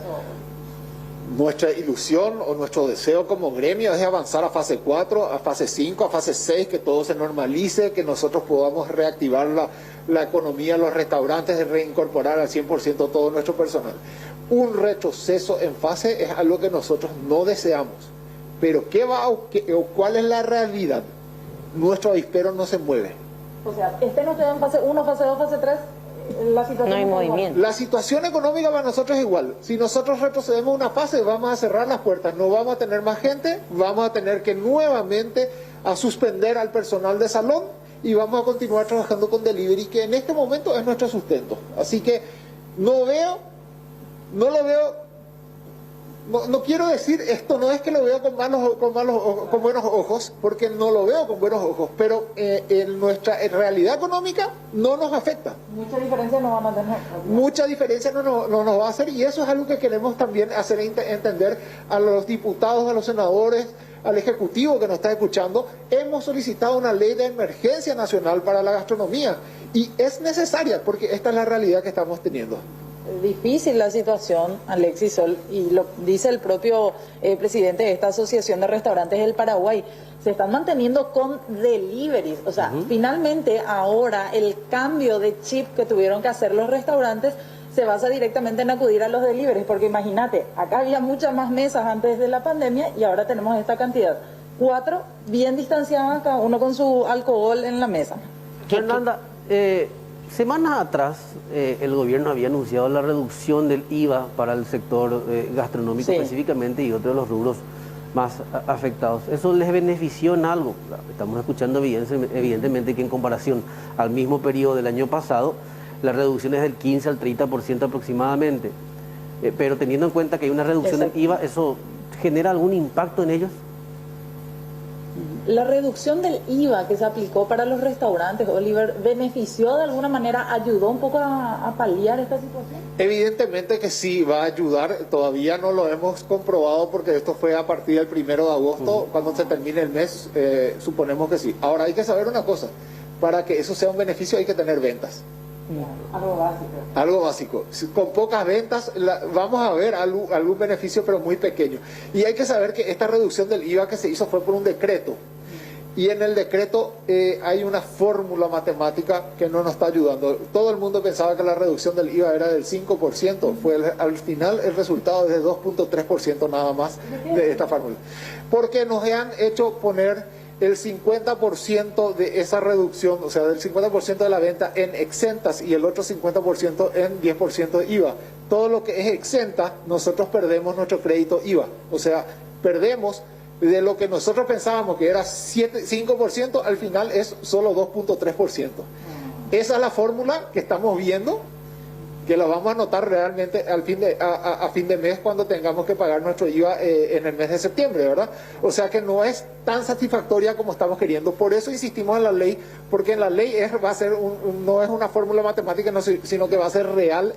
Nuestra ilusión o nuestro deseo como gremio es avanzar a fase 4, a fase 5, a fase 6, que todo se normalice, que nosotros podamos reactivar la economía, los restaurantes, reincorporar al 100% todo nuestro personal. Un retroceso en fase es algo que nosotros no deseamos. Pero ¿cuál es la realidad? Nuestro avispero no se mueve. O sea, no queda en fase 1, fase 2, fase 3. La situación no hay movimiento. La situación económica para nosotros es igual. Si nosotros retrocedemos una fase, vamos a cerrar las puertas, no vamos a tener más gente, vamos a tener que nuevamente a suspender al personal de salón y vamos a continuar trabajando con delivery, que en este momento es nuestro sustento. Así que no quiero decir esto, no es que lo veo con buenos ojos, porque no lo veo con buenos ojos, pero en nuestra realidad económica no nos afecta. Mucha diferencia nos va a mantener. Mucha diferencia no nos va a hacer, y eso es algo que queremos también hacer entender a los diputados, a los senadores, al Ejecutivo que nos está escuchando. Hemos solicitado una ley de emergencia nacional para la gastronomía, y es necesaria porque esta es la realidad que estamos teniendo. Difícil la situación, Alexis Sol, y lo dice el propio presidente de esta Asociación de Restaurantes del Paraguay. Se están manteniendo con deliveries. O sea, finalmente ahora el cambio de chip que tuvieron que hacer los restaurantes se basa directamente en acudir a los deliveries, porque imagínate, acá había muchas más mesas antes de la pandemia y ahora tenemos esta cantidad. 4 bien distanciadas, cada uno con su alcohol en la mesa. Fernanda, semanas atrás el gobierno había anunciado la reducción del IVA para el sector gastronómico específicamente y otros de los rubros más afectados. ¿Eso les benefició en algo? Estamos escuchando evidentemente que en comparación al mismo periodo del año pasado, la reducción es del 15 al 30% aproximadamente. Pero teniendo en cuenta que hay una reducción del IVA, ¿eso genera algún impacto en ellos? La reducción del IVA que se aplicó para los restaurantes, Oliver, ¿benefició de alguna manera, ayudó un poco a paliar esta situación? Evidentemente que sí, va a ayudar. Todavía no lo hemos comprobado porque esto fue a partir del 1 de agosto. Cuando se termine el mes, suponemos que sí. Ahora hay que saber una cosa, para que eso sea un beneficio hay que tener ventas. Algo básico. Algo básico. Con pocas ventas vamos a ver algún beneficio, pero muy pequeño. Y hay que saber que esta reducción del IVA que se hizo fue por un decreto. Y en el decreto hay una fórmula matemática que no nos está ayudando. Todo el mundo pensaba que la reducción del IVA era del 5%. Al final el resultado es de 2.3% nada más de esta fórmula. Porque nos han hecho poner el 50% de esa reducción, o sea, del 50% de la venta en exentas y el otro 50% en 10% de IVA. Todo lo que es exenta, nosotros perdemos nuestro crédito IVA. O sea, perdemos de lo que nosotros pensábamos que era 5%, al final es solo 2.3%. Esa es la fórmula que estamos viendo que lo vamos a notar realmente a fin de mes cuando tengamos que pagar nuestro IVA en el mes de septiembre, ¿verdad? O sea que no es tan satisfactoria como estamos queriendo. Por eso insistimos en la ley, porque en la ley va a ser no es una fórmula matemática, sino que va a ser real,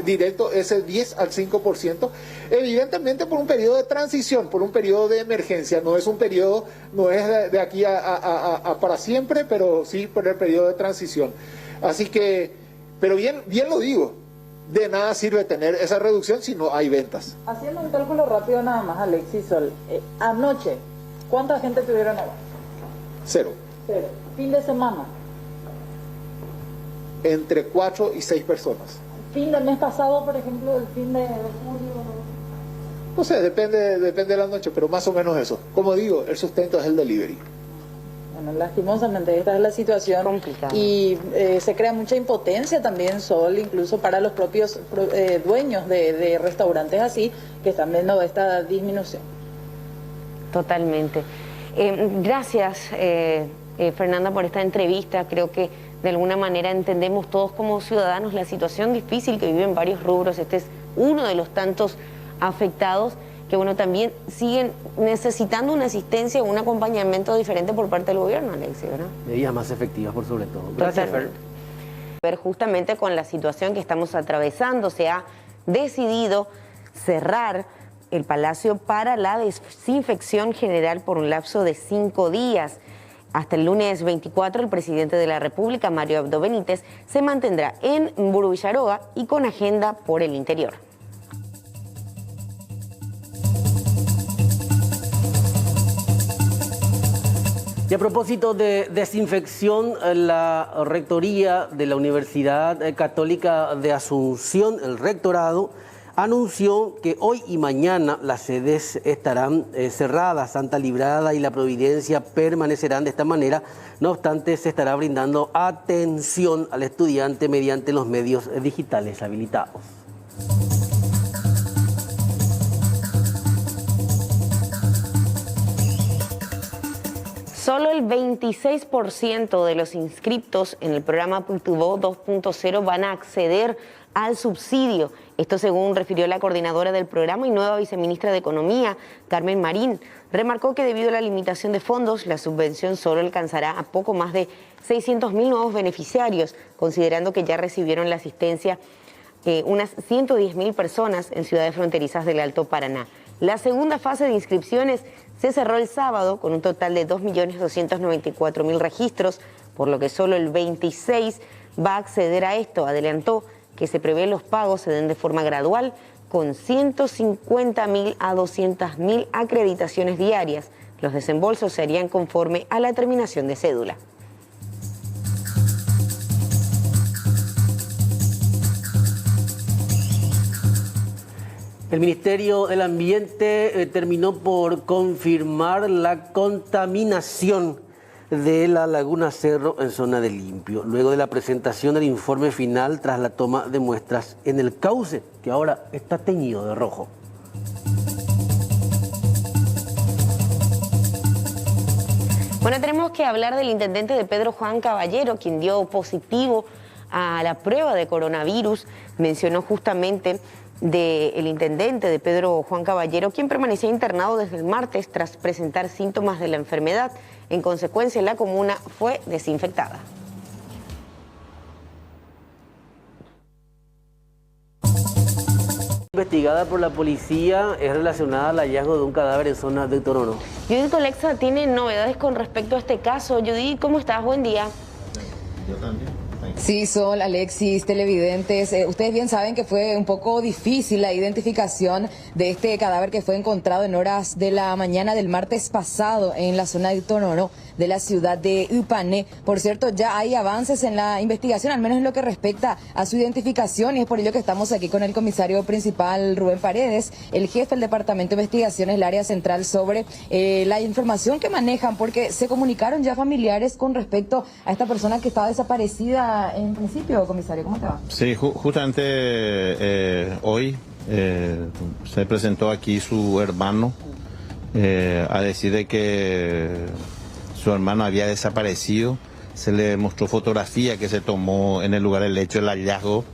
directo, ese 10 al 5%, evidentemente por un periodo de transición, por un periodo de emergencia. No es un periodo, no es de aquí a para siempre, pero sí por el periodo de transición. Así que, pero bien lo digo, de nada sirve tener esa reducción si no hay ventas. Haciendo un cálculo rápido nada más, Alexis Sol, anoche, ¿cuánta gente tuvieron ahora? Cero. Fin de semana. Entre 4 y 6 personas. Fin del mes pasado, por ejemplo, el fin de julio. No sé, depende de la noche, pero más o menos eso. Como digo, el sustento es el delivery. Bueno, lastimosamente esta es la situación complicada. Y se crea mucha impotencia también, Sol, incluso para los propios dueños de restaurantes así, que están viendo esta disminución. Totalmente. Gracias, Fernanda, por esta entrevista. Creo que de alguna manera entendemos todos como ciudadanos la situación difícil que viven varios rubros. Este es uno de los tantos afectados que también siguen necesitando una asistencia, un acompañamiento diferente por parte del gobierno, Alexis, ¿verdad? Medidas más efectivas, por sobre todo. Gracias, Fer. Ver justamente con la situación que estamos atravesando, se ha decidido cerrar el Palacio para la desinfección general por un lapso de 5 días. Hasta el lunes 24, el presidente de la República, Mario Abdo Benítez, se mantendrá en Burú-Villaroga y con agenda por el interior. Y a propósito de desinfección, la Rectoría de la Universidad Católica de Asunción, el rectorado, anunció que hoy y mañana las sedes estarán cerradas. Santa Librada y La Providencia permanecerán de esta manera. No obstante, se estará brindando atención al estudiante mediante los medios digitales habilitados. Solo el 26% de los inscriptos en el programa Cultivó 2.0 van a acceder al subsidio. Esto según refirió la coordinadora del programa y nueva viceministra de Economía, Carmen Marín. Remarcó que debido a la limitación de fondos, la subvención solo alcanzará a poco más de 600.000 nuevos beneficiarios, considerando que ya recibieron la asistencia unas 110.000 personas en ciudades fronterizas del Alto Paraná. La segunda fase de inscripciones se cerró el sábado con un total de 2.294.000 registros, por lo que solo el 26% va a acceder a esto. Adelantó que se prevé los pagos se den de forma gradual, con 150.000 a 200.000 acreditaciones diarias. Los desembolsos se harían conforme a la terminación de cédula. El Ministerio del Ambiente terminó por confirmar la contaminación de la Laguna Cerro en zona de limpio, luego de la presentación del informe final tras la toma de muestras en el cauce, que ahora está teñido de rojo. Bueno, tenemos que hablar del intendente de Pedro Juan Caballero, quien dio positivo a la prueba de coronavirus. Mencionó justamente del intendente de Pedro Juan Caballero, quien permanecía internado desde el martes tras presentar síntomas de la enfermedad. En consecuencia, la comuna fue desinfectada. Investigada por la policía es relacionada al hallazgo de un cadáver en zona de Torono. Judith Colexa tiene novedades con respecto a este caso. Judith, ¿cómo estás? Buen día. Yo también. Sí, Sol, Alexis, televidentes, ustedes bien saben que fue un poco difícil la identificación de este cadáver que fue encontrado en horas de la mañana del martes pasado en la zona de Torono de la ciudad de Upané. Por cierto, ya hay avances en la investigación, al menos en lo que respecta a su identificación, y es por ello que estamos aquí con el comisario principal Rubén Paredes, el jefe del Departamento de Investigaciones, el área central, sobre la información que manejan, porque se comunicaron ya familiares con respecto a esta persona que estaba desaparecida en principio, comisario. ¿Cómo te va? Sí, justamente hoy se presentó aquí su hermano a decir de que su hermano había desaparecido. Se le mostró fotografía que se tomó en el lugar del hecho del hallazgo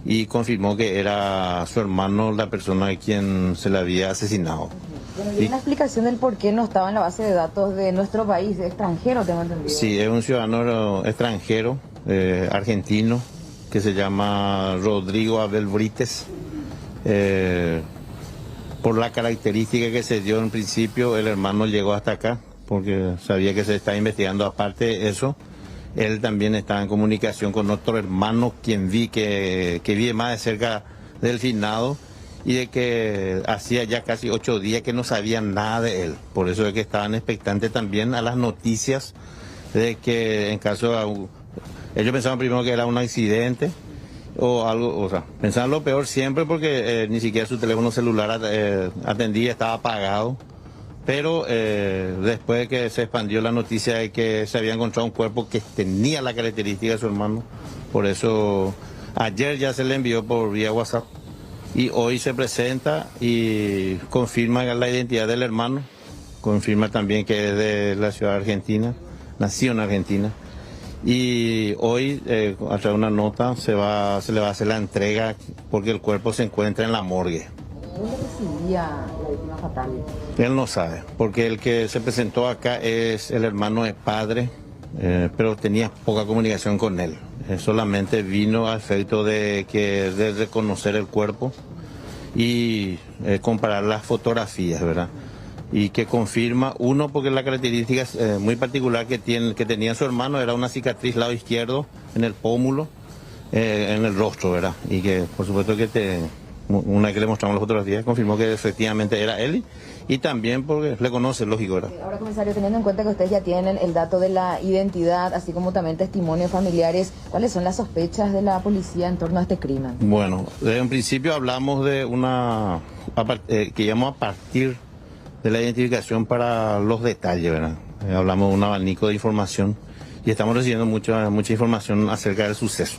y confirmó que era su hermano la persona a quien se le había asesinado. Bueno, ¿y una explicación del por qué no estaba en la base de datos de nuestro país, extranjero, tengo entendido? Sí, es un ciudadano extranjero, argentino, que se llama Rodrigo Abel Brites. Por la característica que se dio en principio, el hermano llegó hasta acá, porque sabía que se estaba investigando. Aparte de eso, él también estaba en comunicación con otro hermano, quien que vi más de cerca del finado, y de que hacía ya casi 8 días que no sabían nada de él. Por eso es que estaban expectantes también a las noticias de que en caso de... Ellos pensaban primero que era un accidente o algo, o sea, pensaban lo peor siempre porque ni siquiera su teléfono celular atendía, estaba apagado. Pero después de que se expandió la noticia de que se había encontrado un cuerpo que tenía la característica de su hermano, por eso ayer ya se le envió por vía WhatsApp y hoy se presenta y confirma la identidad del hermano, confirma también que es de la ciudad argentina, nació en Argentina. Y hoy, a través de una nota, se le va a hacer la entrega porque el cuerpo se encuentra en la morgue. ¿Dónde residía la víctima fatal? Él no sabe, porque el que se presentó acá es el hermano de padre, pero tenía poca comunicación con él. Solamente vino a efecto de reconocer el cuerpo y comparar las fotografías, ¿verdad? Y que confirma, uno, porque la característica muy particular que tenía su hermano era una cicatriz lado izquierdo en el pómulo, en el rostro, ¿verdad? Y que por supuesto que una vez que le mostramos las fotografías, confirmó que efectivamente era él y también porque le conoce, lógico, ¿verdad? Ahora, comisario, teniendo en cuenta que ustedes ya tienen el dato de la identidad, así como también testimonios familiares, ¿cuáles son las sospechas de la policía en torno a este crimen? Bueno, desde un principio hablamos de que íbamos a partir de la identificación para los detalles, ¿verdad? Hablamos de un abanico de información y estamos recibiendo mucha información acerca del suceso.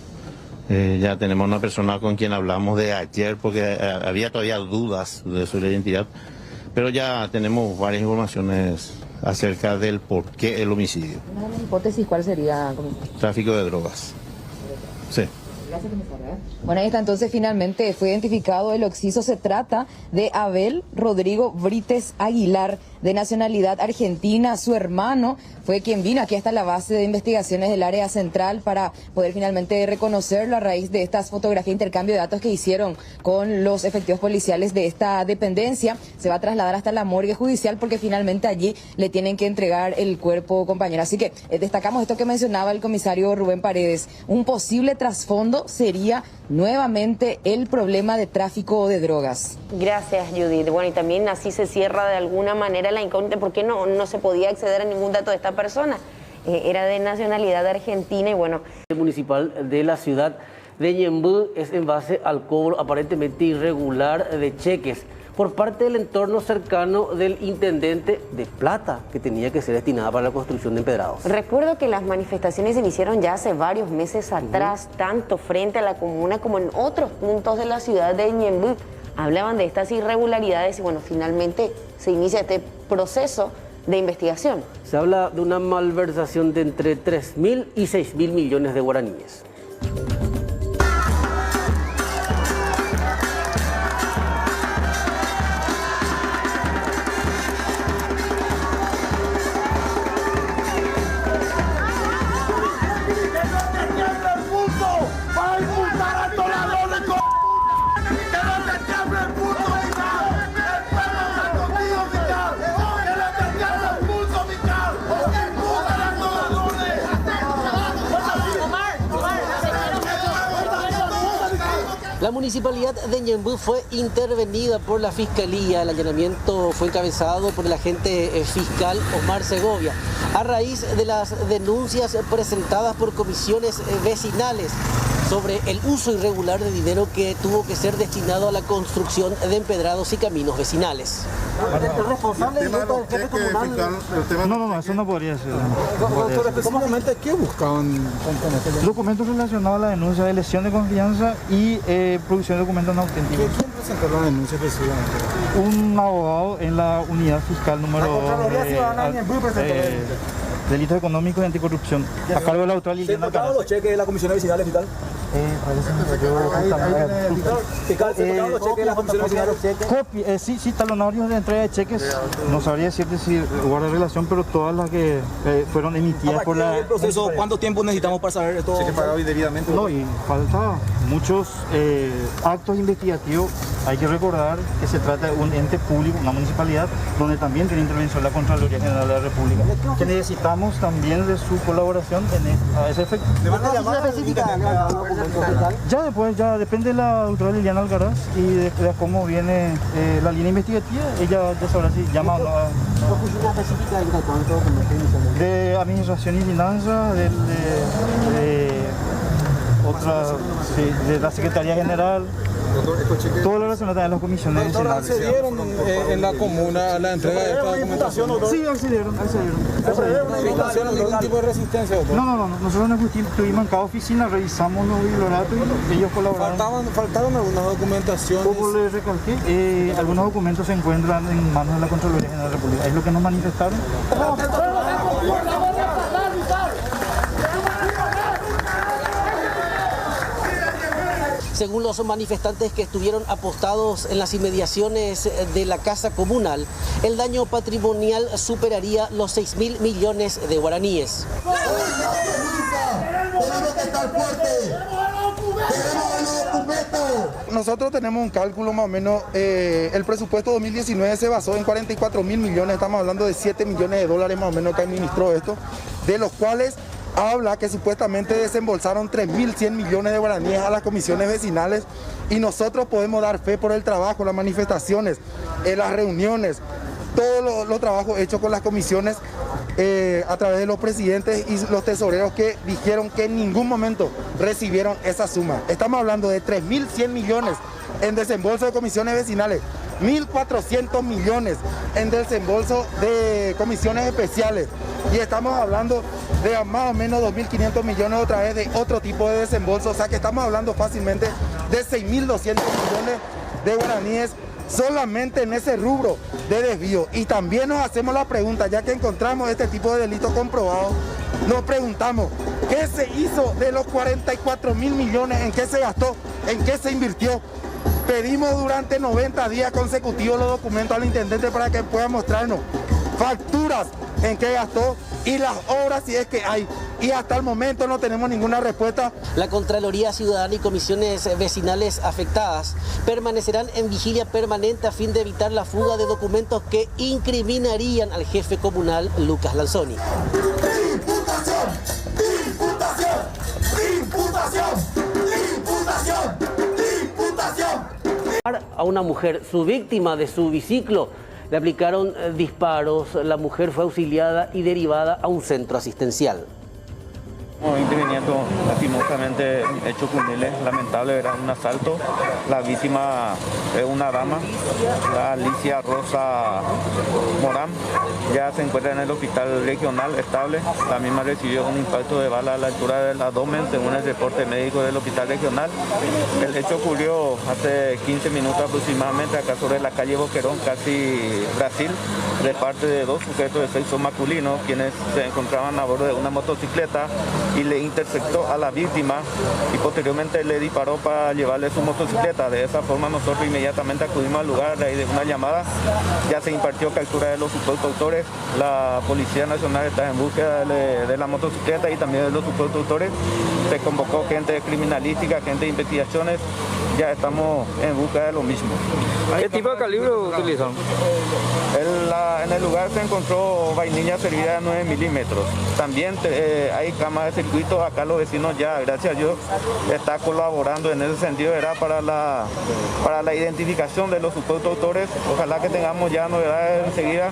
Ya tenemos una persona con quien hablamos de ayer porque había todavía dudas de su identidad, pero ya tenemos varias informaciones acerca del por qué el homicidio. ¿Una de las hipótesis cuál sería? Tráfico de drogas. Sí. Gracias, comisario. Bueno, ahí está, entonces finalmente fue identificado el occiso. Se trata de Abel Rodrigo Brites Aguilar, de nacionalidad argentina. Su hermano fue quien vino aquí hasta la base de investigaciones del área central para poder finalmente reconocerlo a raíz de estas fotografías, intercambio de datos que hicieron con los efectivos policiales de esta dependencia. Se va a trasladar hasta la morgue judicial porque finalmente allí le tienen que entregar el cuerpo, compañero. Así que destacamos esto que mencionaba el comisario Rubén Paredes. Un posible trasfondo sería nuevamente el problema de tráfico de drogas. Gracias, Judith. Bueno, y también así se cierra de alguna manera la incógnita, ¿por qué no se podía acceder a ningún dato de esta persona? Era de nacionalidad argentina y bueno. El municipal de la ciudad de Ñemby es en base al cobro aparentemente irregular de cheques por parte del entorno cercano del intendente de plata que tenía que ser destinada para la construcción de empedrados. Recuerdo que las manifestaciones se iniciaron ya hace varios meses atrás, tanto frente a la comuna como en otros puntos de la ciudad de Ñemby. Hablaban de estas irregularidades y bueno, finalmente se inicia este proceso de investigación. Se habla de una malversación de entre 3.000 y 6.000 millones de guaraníes. La municipalidad de Ñemby fue intervenida por la Fiscalía. El allanamiento fue encabezado por el agente fiscal Omar Segovia, a raíz de las denuncias presentadas por comisiones vecinales sobre el uso irregular de dinero que tuvo que ser destinado a la construcción de empedrados y caminos vecinales. ¿El responsable del jefe comunal? No, eso no podría ser. Doctor, específicamente, ¿qué buscaban con este? Documentos relacionados a la denuncia de lesión de confianza y producción de documentos no auténticos. ¿Quién presentó la denuncia específicamente? Un abogado en la unidad fiscal número 2. La Contraloría Ciudadana de Ñemby presentó delitos económicos y anticorrupción. A cargo de la autora Liliana. ¿Se encontraron los cheques de la comisión vecinal y tal? Sí, talonarios de entrega de cheques. No sabría decirte si guarda relación, pero todas las que fueron emitidas por la... El proceso, ¿cuánto tiempo necesitamos para saber esto? ¿Cheque pagado indebidamente? No, y falta muchos actos investigativos. Hay que recordar que se trata de un ente público, una municipalidad, donde también tiene intervención la Contraloría General de la República, que necesitamos también de su colaboración a ese efecto. ¿De manera específica? Ya depende de la doctora Liliana Algaraz y de cómo viene la línea investigativa. Ella ya sabrá si llama o no. ¿Oficina específica de cuánto? De Administración y Finanzas, de la Secretaría General. Todo lo relacionado a las comisiones ¿Doctor, vecinales. accedieron en la comuna a la entrega de esta documentación? Sí, accedieron. ¿Algún tipo de resistencia, doctor? No. Nosotros nos estuvimos en cada oficina, revisamos los biblioratos y ellos colaboraron. ¿Faltaron algunas documentaciones? Como les recalqué, algunos documentos se encuentran en manos de la Contraloría General de la República. Es lo que nos manifestaron. Según los manifestantes que estuvieron apostados en las inmediaciones de la casa comunal, el daño patrimonial superaría los 6.000 millones de guaraníes. Nosotros tenemos un cálculo más o menos, el presupuesto 2019 se basó en 44.000 millones, estamos hablando de 7 millones de dólares más o menos que administró esto, de los cuales habla que supuestamente desembolsaron 3.100 millones de guaraníes a las comisiones vecinales y nosotros podemos dar fe por el trabajo, las manifestaciones, las reuniones, todos los trabajos hechos con las comisiones a través de los presidentes y los tesoreros que dijeron que en ningún momento recibieron esa suma. Estamos hablando de 3.100 millones en desembolso de comisiones vecinales, 1.400 millones en desembolso de comisiones especiales y estamos hablando de más o menos 2.500 millones otra vez de otro tipo de desembolso, o sea que estamos hablando fácilmente de 6.200 millones de guaraníes solamente en ese rubro de desvío. Y también nos hacemos la pregunta, ya que encontramos este tipo de delitos comprobados, nos preguntamos, ¿qué se hizo de los 44.000 millones? ¿En qué se gastó? ¿En qué se invirtió? Pedimos durante 90 días consecutivos los documentos al intendente para que pueda mostrarnos facturas en qué gastó y las obras si es que hay. Y hasta el momento no tenemos ninguna respuesta. La Contraloría Ciudadana y comisiones vecinales afectadas permanecerán en vigilia permanente a fin de evitar la fuga de documentos que incriminarían al jefe comunal Lucas Lanzoni. A una mujer, su víctima de su biciclo, le aplicaron disparos. La mujer fue auxiliada y derivada a un centro asistencial. Interviniendo lastimosamente hecho punible, lamentable, era un asalto. La víctima es una dama, la Alicia Rosa Morán, ya se encuentra en el hospital regional estable. La misma recibió un impacto de bala a la altura del abdomen, según el reporte médico del hospital regional. El hecho ocurrió hace 15 minutos aproximadamente acá sobre la calle Boquerón, casi Brasil, de parte de dos sujetos de sexo masculino, quienes se encontraban a bordo de una motocicleta y le interceptó a la víctima y posteriormente le disparó para llevarle su motocicleta. De esa forma nosotros inmediatamente acudimos al lugar de una llamada. Ya se impartió captura de los supuestos autores. La Policía Nacional está en búsqueda de la motocicleta y también de los supuestos autores. Se convocó gente de criminalística, gente de investigaciones. Ya estamos en busca de lo mismo. ¿Qué tipo de calibre utilizan? En el lugar se encontró vainilla servida de 9 milímetros. También hay cámaras de circuito. Acá los vecinos ya, gracias a Dios, está colaborando en ese sentido. Era para la identificación de los supuestos autores. Ojalá que tengamos ya novedades enseguida.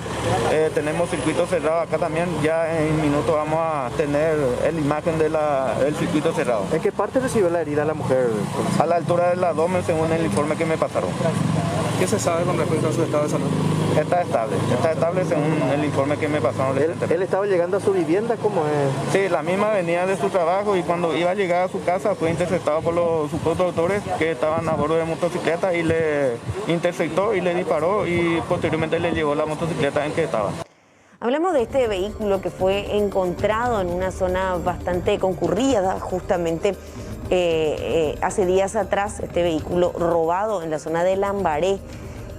Tenemos circuito cerrado acá también. Ya en minutos vamos a tener la imagen del circuito cerrado. ¿En qué parte recibió la herida la mujer? A la altura del abdomen, según el informe que me pasaron. ¿Qué se sabe con respecto a su estado de salud? Está estable según el informe que me pasaron. ¿Él estaba llegando a su vivienda? ¿Cómo es? Sí, la misma venía de su trabajo y cuando iba a llegar a su casa fue interceptado por los supuestos autores que estaban a bordo de motocicleta y le interceptó y le disparó y posteriormente le llevó la motocicleta en que estaba. Hablamos de este vehículo que fue encontrado en una zona bastante concurrida justamente hace días atrás este vehículo robado en la zona de Lambaré.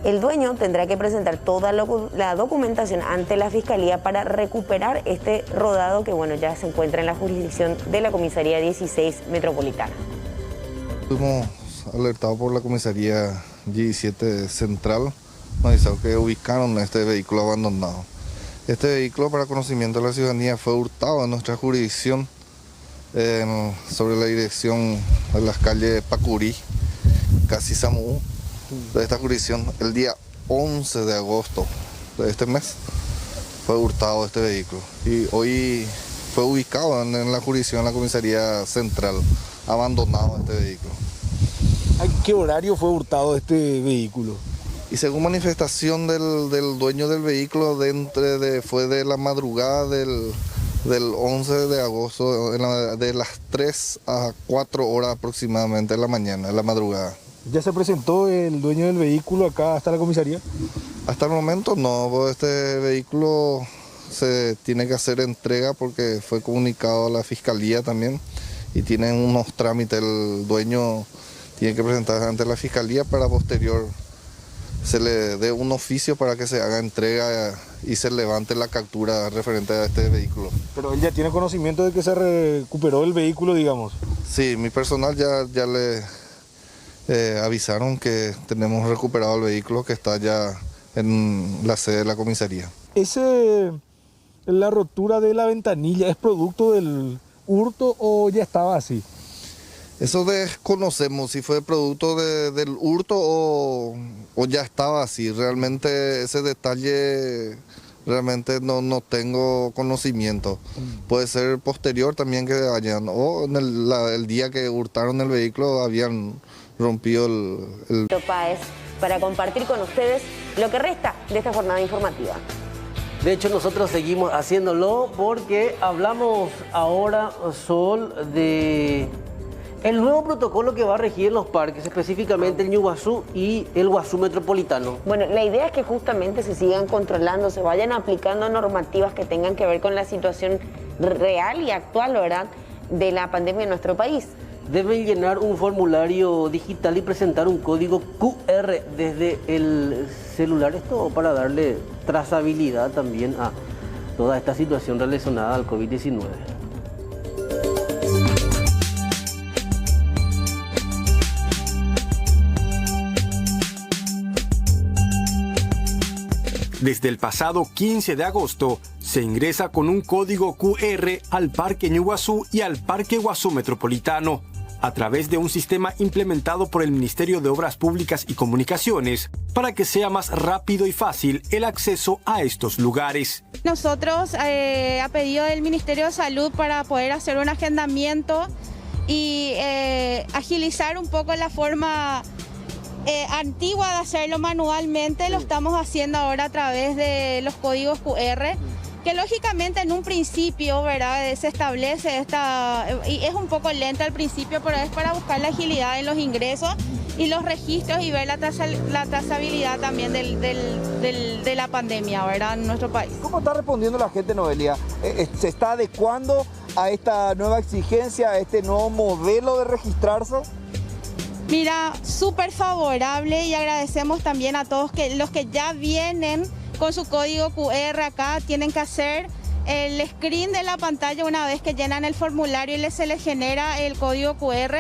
El dueño tendrá que presentar toda la documentación ante la Fiscalía para recuperar este rodado que bueno, ya se encuentra en la jurisdicción de la Comisaría 16 Metropolitana. Fuimos alertados por la Comisaría 17 Central, nos dijeron que ubicaron este vehículo abandonado. Este vehículo, para conocimiento de la ciudadanía, fue hurtado en nuestra jurisdicción sobre la dirección de las calles Pacurí, casi Samú, de esta jurisdicción. El día 11 de agosto de este mes fue hurtado este vehículo y hoy fue ubicado en la jurisdicción de la Comisaría Central, abandonado este vehículo. ¿A qué horario fue hurtado este vehículo? Y según manifestación del dueño del vehículo, fue de la madrugada del 11 de agosto, de las 3 a 4 horas aproximadamente de la mañana, de la madrugada. ¿Ya se presentó el dueño del vehículo acá hasta la comisaría? Hasta el momento no, este vehículo se tiene que hacer entrega porque fue comunicado a la Fiscalía también y tienen unos trámites, el dueño tiene que presentarse ante la Fiscalía para posterior se le dé un oficio para que se haga entrega y se levante la captura referente a este vehículo. Pero él ya tiene conocimiento de que se recuperó el vehículo, digamos. Sí, mi personal ya le avisaron que tenemos recuperado el vehículo que está ya en la sede de la comisaría. ¿La rotura de la ventanilla es producto del hurto o ya estaba así? Eso desconocemos si fue producto del hurto o ya estaba así. Realmente ese detalle realmente no tengo conocimiento. Puede ser posterior también que hayan, o en el día que hurtaron el vehículo habían rompido el... Páez, para compartir con ustedes lo que resta de esta jornada informativa. De hecho, nosotros seguimos haciéndolo porque hablamos ahora, Sol, de el nuevo protocolo que va a regir los parques, específicamente el Ñuguazú y el Guazú Metropolitano. Bueno, la idea es que justamente se sigan controlando, se vayan aplicando normativas que tengan que ver con la situación real y actual, ¿verdad?, de la pandemia en nuestro país. Deben llenar un formulario digital y presentar un código QR desde el celular, esto para darle trazabilidad también a toda esta situación relacionada al COVID-19. Desde el pasado 15 de agosto, se ingresa con un código QR al Parque Ñuguazú y al Parque Guazú Metropolitano, a través de un sistema implementado por el Ministerio de Obras Públicas y Comunicaciones, para que sea más rápido y fácil el acceso a estos lugares. Nosotros, a pedido del Ministerio de Salud, para poder hacer un agendamiento y agilizar un poco la forma antigua de hacerlo manualmente, lo estamos haciendo ahora a través de los códigos QR, que lógicamente en un principio, ¿verdad?, se establece y es un poco lenta al principio, pero es para buscar la agilidad en los ingresos y los registros y ver la trazabilidad también de la pandemia, ¿verdad?, en nuestro país. ¿Cómo está respondiendo la gente, Noelia? ¿Se está adecuando a esta nueva exigencia, a este nuevo modelo de registrarse? Mira, súper favorable, y agradecemos también a todos los que ya vienen con su código QR acá. Tienen que hacer el screen de la pantalla una vez que llenan el formulario y se les genera el código QR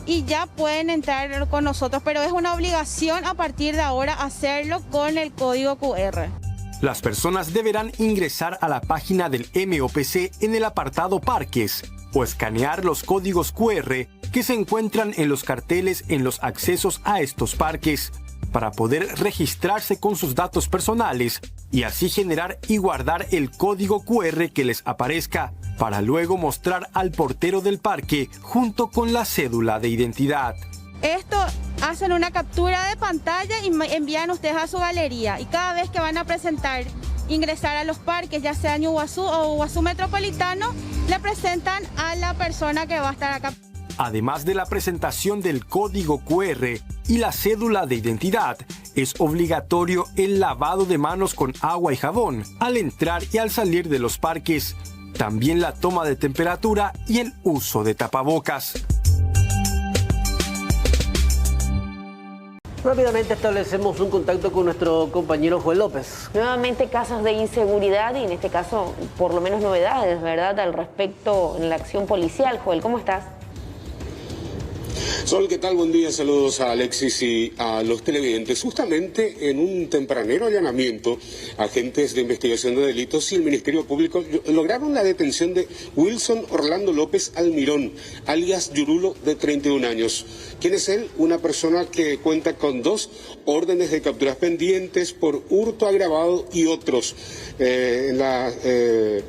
y ya pueden entrar con nosotros, pero es una obligación a partir de ahora hacerlo con el código QR. Las personas deberán ingresar a la página del MOPC en el apartado Parques o escanear los códigos QR que se encuentran en los carteles en los accesos a estos parques para poder registrarse con sus datos personales y así generar y guardar el código QR que les aparezca para luego mostrar al portero del parque junto con la cédula de identidad. Esto hacen una captura de pantalla y envían ustedes a su galería, y cada vez que van a ingresar a los parques, ya sea Ñuguazú o Guazú Metropolitano, le presentan a la persona que va a estar acá. Además de la presentación del código QR y la cédula de identidad, es obligatorio el lavado de manos con agua y jabón al entrar y al salir de los parques. También la toma de temperatura y el uso de tapabocas. Rápidamente establecemos un contacto con nuestro compañero Joel López. Nuevamente casos de inseguridad y en este caso por lo menos novedades, ¿verdad?, al respecto en la acción policial. Joel, ¿cómo estás? Sol, ¿qué tal? Buen día, saludos a Alexis y a los televidentes. Justamente en un tempranero allanamiento, agentes de investigación de delitos y el Ministerio Público lograron la detención de Wilson Orlando López Almirón, alias Yurulo, de 31 años. ¿Quién es él? Una persona que cuenta con 2 órdenes de capturas pendientes por hurto agravado y otros. Del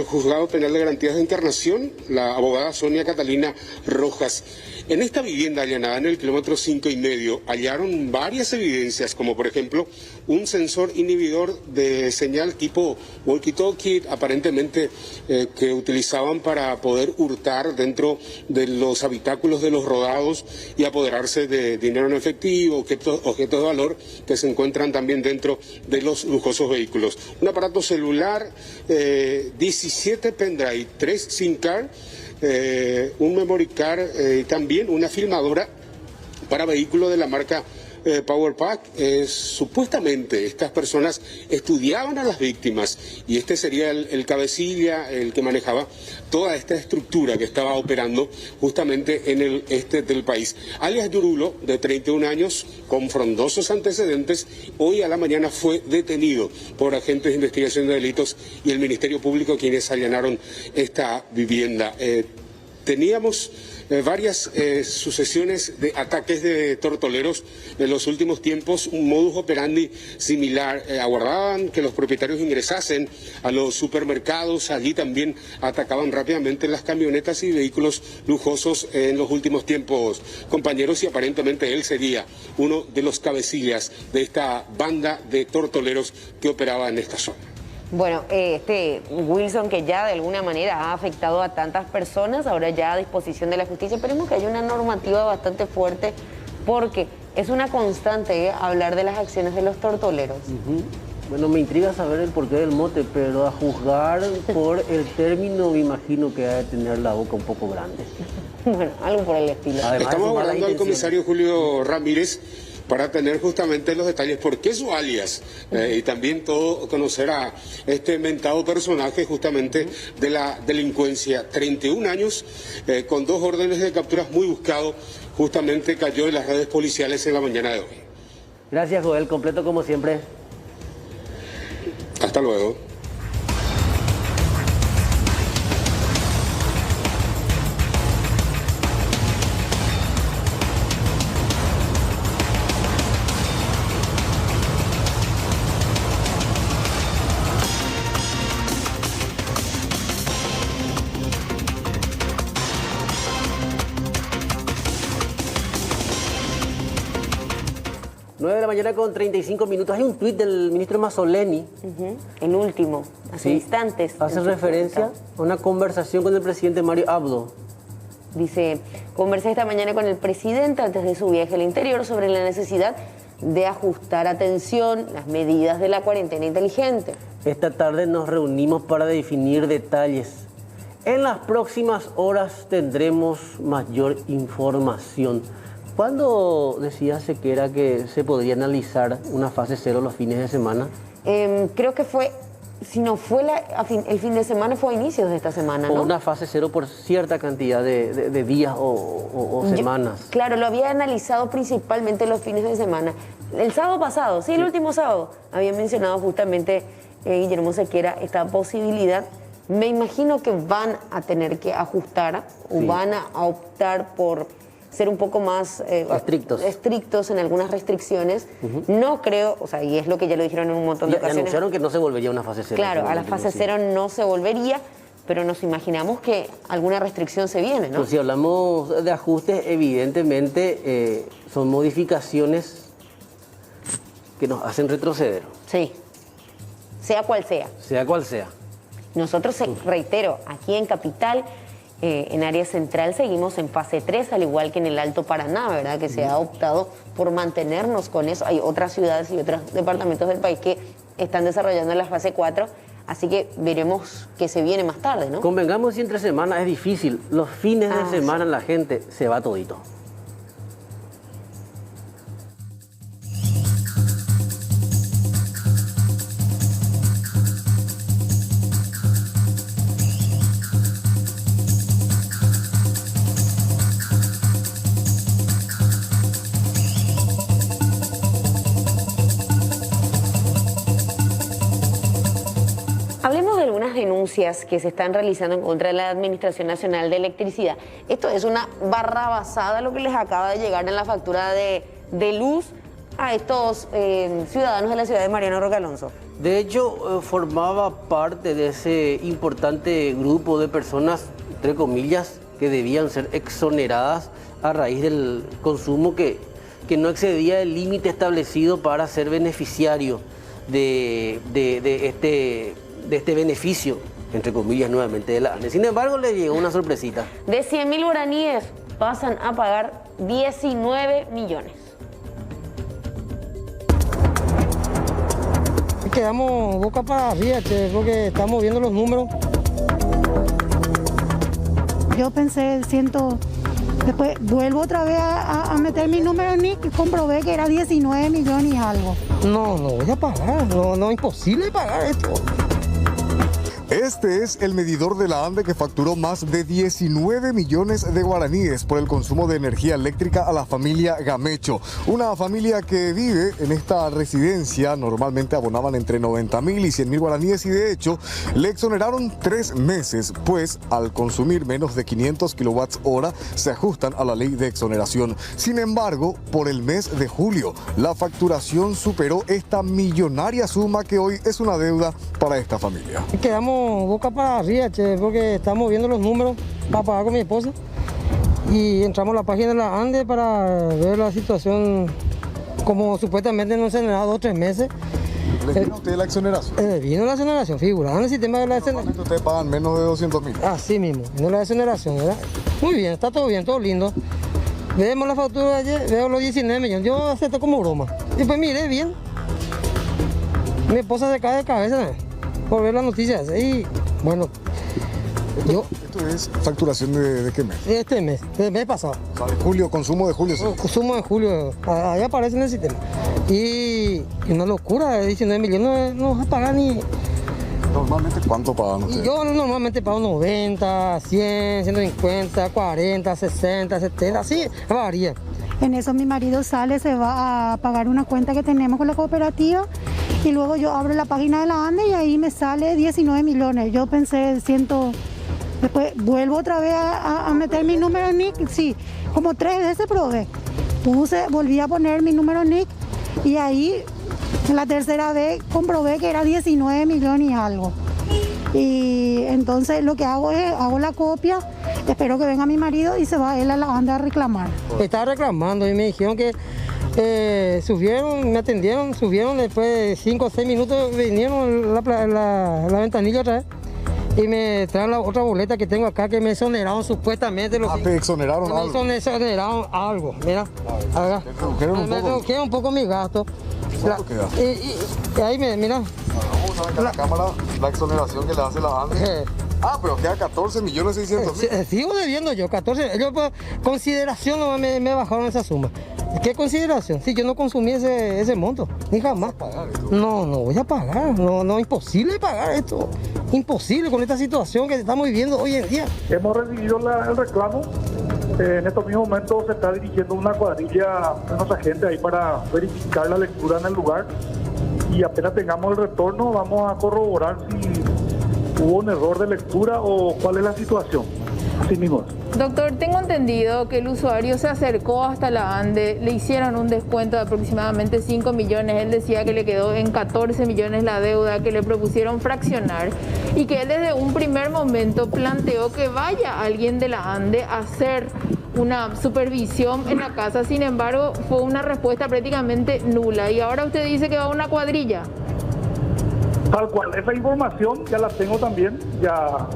Juzgado Penal de Garantías de Internación, la abogada Sonia Catalina Rojas. En esta vivienda allanada en el kilómetro 5,5 hallaron varias evidencias, como por ejemplo un sensor inhibidor de señal tipo walkie-talkie, aparentemente que utilizaban para poder hurtar dentro de los habitáculos de los rodados y apoderarse de dinero en efectivo, objetos de valor que se encuentran también dentro de los lujosos vehículos. Un aparato celular, 17 pendrive, 3 SIM card, un memory card y también una filmadora para vehículos de la marca Powerpack. Supuestamente estas personas estudiaban a las víctimas y este sería el cabecilla, el que manejaba toda esta estructura que estaba operando justamente en el este del país. Alias Yurulo, de 31 años, con frondosos antecedentes, hoy a la mañana fue detenido por agentes de investigación de delitos y el Ministerio Público, quienes allanaron esta vivienda. Teníamos varias sucesiones de ataques de tortoleros en los últimos tiempos, un modus operandi similar. Aguardaban que los propietarios ingresasen a los supermercados, allí también atacaban rápidamente las camionetas y vehículos lujosos en los últimos tiempos, compañeros, y aparentemente él sería uno de los cabecillas de esta banda de tortoleros que operaba en esta zona. Bueno, este Wilson, que ya de alguna manera ha afectado a tantas personas, ahora ya a disposición de la justicia. Esperemos que haya una normativa bastante fuerte, porque es una constante hablar de las acciones de los tortoleros. Bueno, me intriga saber el porqué del mote, pero a juzgar por el término me imagino que ha de tener la boca un poco grande. Bueno, algo por el estilo. Además, estamos hablando al comisario Julio Ramírez para tener justamente los detalles, por qué su alias, y también todo conocer a este mentado personaje justamente de la delincuencia. 31 años, con 2 órdenes de capturas, muy buscado, justamente cayó en las redes policiales en la mañana de hoy. Gracias, Joel, completo como siempre. Hasta luego. De la mañana con 35 minutos. Hay un tuit del ministro Mazzoleni. El último, hace instantes. Hace referencia a una conversación con el presidente Mario Abdo. Dice, conversé esta mañana con el presidente antes de su viaje al interior sobre la necesidad de ajustar, atención, las medidas de la cuarentena inteligente. Esta tarde nos reunimos para definir detalles. En las próximas horas tendremos mayor información. ¿Cuándo decía Sequera que se podría analizar una fase 0 los fines de semana? Creo que fue, si no fue el fin de semana, fue a inicios de esta semana, ¿no? O una fase 0 por cierta cantidad de días o semanas. Claro, lo había analizado principalmente los fines de semana. El sábado pasado, el último sábado, había mencionado justamente Guillermo Sequera esta posibilidad. Me imagino que van a tener que ajustar o van a optar por ser un poco más estrictos en algunas restricciones. No creo, o sea, y es lo que ya lo dijeron en un montón de ocasiones. Anunciaron que no se volvería a una fase 0. Claro, a la fase 0 no se volvería, pero nos imaginamos que alguna restricción se viene, ¿no? Pues si hablamos de ajustes, evidentemente son modificaciones que nos hacen retroceder. Sí, sea cual sea. Sea cual sea. Nosotros, reitero, aquí en Capital, en área central, seguimos en fase 3, al igual que en el Alto Paraná, ¿verdad? Que se ha optado por mantenernos con eso. Hay otras ciudades y otros departamentos del país que están desarrollando la fase 4, así que veremos qué se viene más tarde, ¿no? Convengamos si entre semana es difícil. Los fines de semana la gente se va todito. denuncias que se están realizando en contra de la Administración Nacional de Electricidad. Esto es una barrabasada lo que les acaba de llegar en la factura de luz a estos ciudadanos de la ciudad de Mariano Roque Alonso. De hecho, formaba parte de ese importante grupo de personas, entre comillas, que debían ser exoneradas a raíz del consumo que no excedía el límite establecido para ser beneficiario de este beneficio, entre comillas, nuevamente de la ANDE. Sin embargo, le llegó una sorpresita. De 100.000 guaraníes pasan a pagar 19 millones. Quedamos boca para arriba, porque estamos viendo los números. Yo pensé, después vuelvo otra vez a meter mi número en NIC y comprobé que era 19 millones y algo. No voy a pagar, no, imposible pagar esto. Este es el medidor de la ANDE que facturó más de 19 millones de guaraníes por el consumo de energía eléctrica a la familia Gamecho. Una familia que vive en esta residencia, normalmente abonaban entre 90.000 y 100.000 guaraníes y de hecho le exoneraron 3 meses, pues al consumir menos de 500 kWh se ajustan a la ley de exoneración. Sin embargo, por el mes de julio, la facturación superó esta millonaria suma que hoy es una deuda para esta familia. Quedamos boca para arriba, porque estamos viendo los números para pagar con mi esposa y entramos a la página de la ANDE para ver la situación, como supuestamente no se han generado 2 o 3 meses. ¿Les vino a usted la exoneración? Vino la exoneración, figurada en el sistema de la exoneración. ¿Ustedes pagan menos de 200.000? Así mismo, vino la exoneración, ¿verdad? Muy bien, está todo bien, todo lindo. Vemos la factura de ayer, veo los 19 millones, yo acepto como broma. Y pues mire, bien. Mi esposa se cae de cabeza, ¿no?, por ver las noticias. Y bueno, ¿Esto es facturación de qué mes? Este mes, del mes pasado. O sea, de julio, consumo de julio. Consumo de julio, ahí aparece en el sistema. Y una locura, 19 millones no vas a pagar ni... ¿Normalmente cuánto pagan ustedes? Yo normalmente pago 90, 100, 150, 40, 60, 70, así varía. En eso mi marido sale, se va a pagar una cuenta que tenemos con la cooperativa y luego yo abro la página de la ANDE y ahí me sale 19 millones. Yo pensé, después vuelvo otra vez a meter mi número en NIC, sí, como 3 veces probé. Volví a poner mi número en NIC y ahí la tercera vez comprobé que era 19 millones y algo. Y entonces lo que hago es, hago la copia, espero que venga mi marido y se va él a la ANDE a reclamar. Estaba reclamando y me dijeron que subieron, me atendieron, subieron después de 5 o 6 minutos, vinieron la ventanilla otra vez y me traen la otra boleta que tengo acá que me exoneraron supuestamente. ¿Te exoneraron algo? Me exoneraron algo, mira, acá. Me redujeron un poco mis gastos. Y ahí mira. Vamos a ver en la cámara la exoneración que le hace la ANDE. Pero queda 14.600.000. Sigo debiendo yo, 14. Yo por consideración no me bajaron esa suma. ¿Qué consideración? Si yo no consumí ese monto, ni jamás. No voy a pagar. No, imposible pagar esto. Imposible con esta situación que estamos viviendo hoy en día. Hemos recibido el reclamo. En estos mismos momentos se está dirigiendo una cuadrilla de nuestra gente ahí para verificar la lectura en el lugar. Y apenas tengamos el retorno, vamos a corroborar si hubo un error de lectura o cuál es la situación. Así mismo. Doctor, tengo entendido que el usuario se acercó hasta la ANDE, le hicieron un descuento de aproximadamente 5 millones, él decía que le quedó en 14 millones la deuda, que le propusieron fraccionar y que él desde un primer momento planteó que vaya alguien de la ANDE a hacer una supervisión en la casa, sin embargo fue una respuesta prácticamente nula y ahora usted dice que va a una cuadrilla. Tal cual, esa información ya la tengo también, ya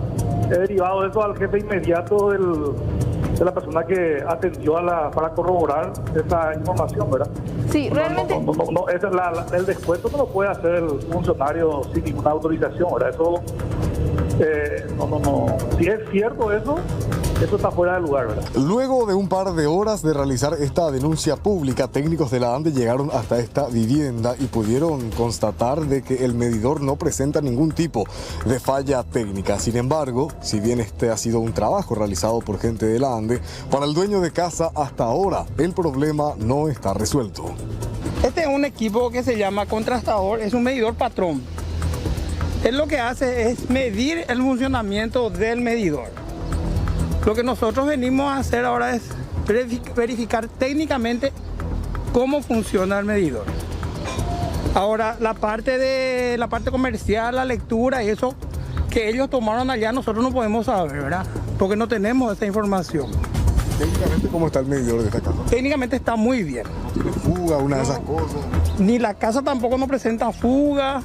he derivado de eso al jefe inmediato de la persona que atendió para corroborar esa información, ¿verdad? Sí, realmente... El descuento no lo puede hacer el funcionario sin ninguna autorización, ¿verdad? Eso, si es cierto eso está fuera de lugar, ¿verdad? Luego de un par de horas de realizar esta denuncia pública, técnicos de la ANDE llegaron hasta esta vivienda y pudieron constatar de que el medidor no presenta ningún tipo de falla técnica. Sin embargo, si bien este ha sido un trabajo realizado por gente de la ANDE, para el dueño de casa hasta ahora el problema no está resuelto. Este es un equipo que se llama contrastador, es un medidor patrón. Él lo que hace es medir el funcionamiento del medidor. Lo que nosotros venimos a hacer ahora es verificar técnicamente cómo funciona el medidor. Ahora, la parte comercial, la lectura y eso que ellos tomaron allá, nosotros no podemos saber, ¿verdad? Porque no tenemos esa información. Técnicamente, ¿cómo está el medidor de esta casa? Técnicamente está muy bien. ¿No tiene fuga, una de esas cosas? Ni la casa tampoco nos presenta fuga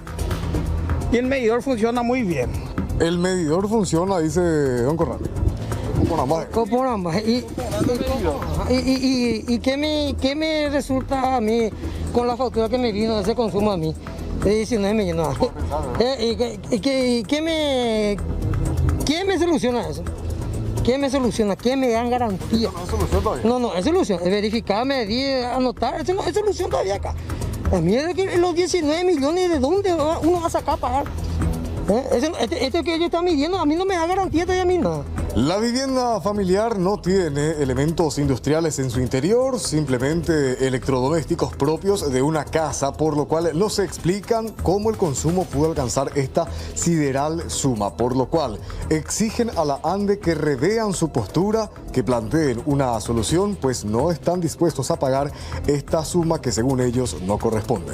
y el medidor funciona muy bien. El medidor funciona, dice don Corral. Por ambas. ¿Y qué me resulta a mí con la factura que me vino de ese consumo a mí? De 19 millones. ¿Quién me soluciona eso? ¿Quién me soluciona? ¿Quién me dan garantía? No es solución todavía. No es solución. Es verificar, medir, anotar. Eso no es solución todavía acá. A mí es que los 19 millones, ¿de dónde uno va a sacar a pagar? Esto que ellos están midiendo, a mí no me da garantía todavía a mí nada. La vivienda familiar no tiene elementos industriales en su interior, simplemente electrodomésticos propios de una casa, por lo cual no se explican cómo el consumo pudo alcanzar esta sideral suma, por lo cual exigen a la ANDE que revean su postura, que planteen una solución, pues no están dispuestos a pagar esta suma que según ellos no corresponde.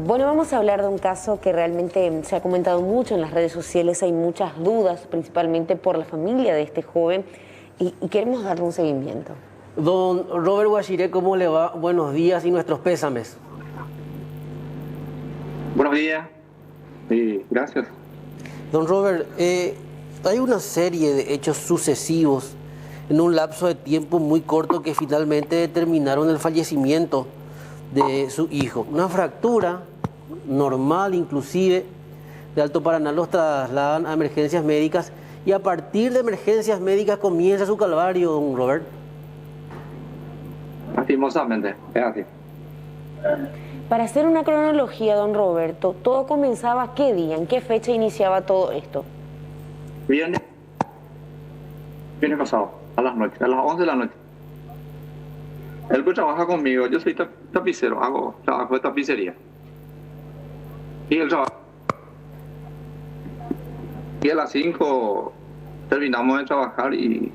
Bueno, vamos a hablar de un caso que realmente se ha comentado mucho en las redes sociales. Hay muchas dudas, principalmente por la familia de este joven, y queremos darle un seguimiento. Don Robert Guachiré, ¿cómo le va? Buenos días y nuestros pésames. Buenos días. Gracias. Don Robert, hay una serie de hechos sucesivos en un lapso de tiempo muy corto que finalmente determinaron el fallecimiento de su hijo. Una fractura normal, inclusive, de Alto Paraná los trasladan a emergencias médicas y a partir de emergencias médicas comienza su calvario, don Robert. Lastimosamente, es así. Para hacer una cronología, don Roberto, ¿todo comenzaba qué día? ¿En qué fecha iniciaba todo esto? Viernes pasado, a las 11 de la noche. Él pues trabaja conmigo, yo soy tapicero, hago trabajo de tapicería. Y él trabaja. Y a las 5 terminamos de trabajar y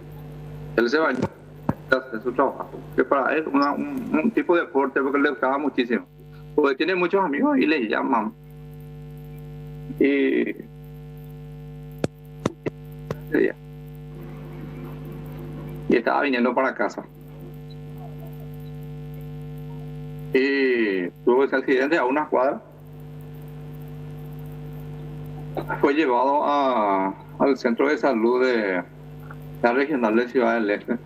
él se bañó de su trabajo. Que para él un tipo de deporte porque le gustaba muchísimo. Porque tiene muchos amigos y le llaman. Y estaba viniendo para casa. Y tuvo ese accidente a unas cuadras. Fue llevado al centro de salud de la regional de Ciudad del Este.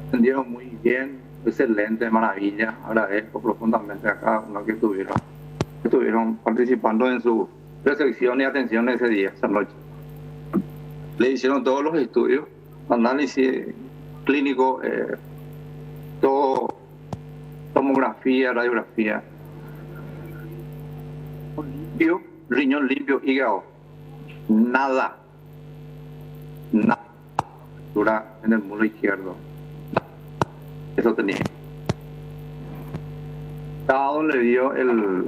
Atendieron muy bien, excelente, maravilla. Agradezco profundamente a cada uno que estuvieron participando en su recepción y atención ese día, esa noche. Le hicieron todos los estudios, análisis clínico, todo, tomografía, radiografía. Limpio, riñón limpio, hígado. Nada en el muslo izquierdo. Eso tenía. Estaba donde dio el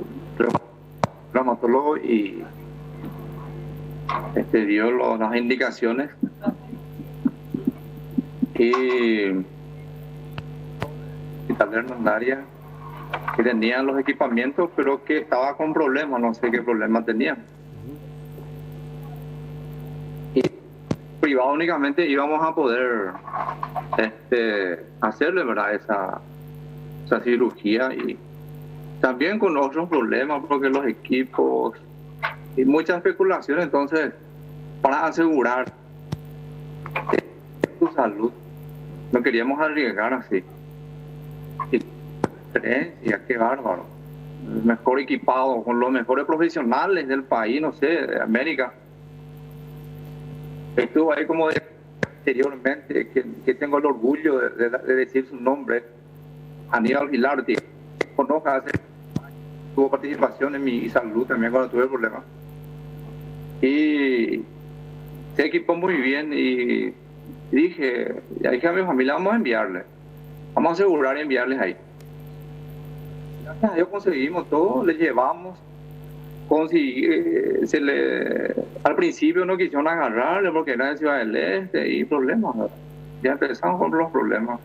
reumatólogo y dio las indicaciones y hospital de Hernandaria que tenían los equipamientos pero que estaba con problemas, no sé qué problema tenía. Y privado únicamente íbamos a poder hacerle, ¿verdad?, esa cirugía, y también con otros problemas porque los equipos y muchas especulaciones. Entonces, para asegurar tu salud, no queríamos arriesgar así. Y experiencia, qué bárbaro, mejor equipado, con los mejores profesionales del país, no sé, de América. Estuvo ahí como anteriormente, que tengo el orgullo de decir su nombre, Aníbal Gilardi. Conozca, tuvo participación en mi salud también cuando tuve problemas. Y se equipó muy bien y dije a mi familia, vamos a enviarle, vamos a asegurar enviarles ahí. Gracias a Dios conseguimos todo, le llevamos, al principio no quisieron agarrarle porque era de Ciudad del Este y problemas, ¿verdad? Ya empezamos con los problemas.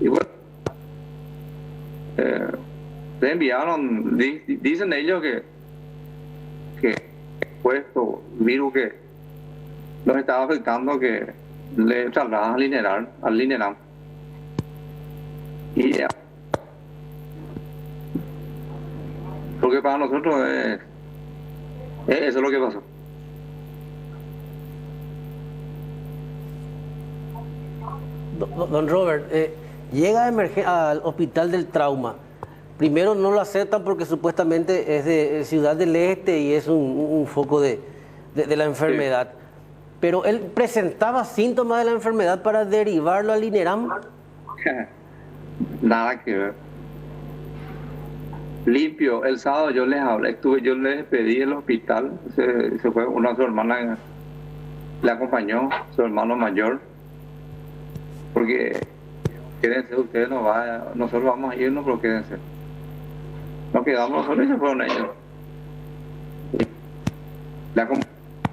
Y bueno, le enviaron, dicen ellos que puesto virus que nos estaba afectando, que le trasladan al Lineram. Y ya. Porque para nosotros eso es lo que pasó. Don Robert, llega al hospital del trauma. Primero no lo aceptan porque supuestamente es de Ciudad del Este y es un foco de la enfermedad. Sí. Pero él presentaba síntomas de la enfermedad para derivarlo al Lineram. Nada que ver. Limpio. El sábado yo les hablé, yo les pedí el hospital. Se fue su hermana, le acompañó, su hermano mayor. Porque quédense, ustedes no vayan, nosotros vamos a irnos, pero quédense. Nos quedamos nosotros y se fueron ellos.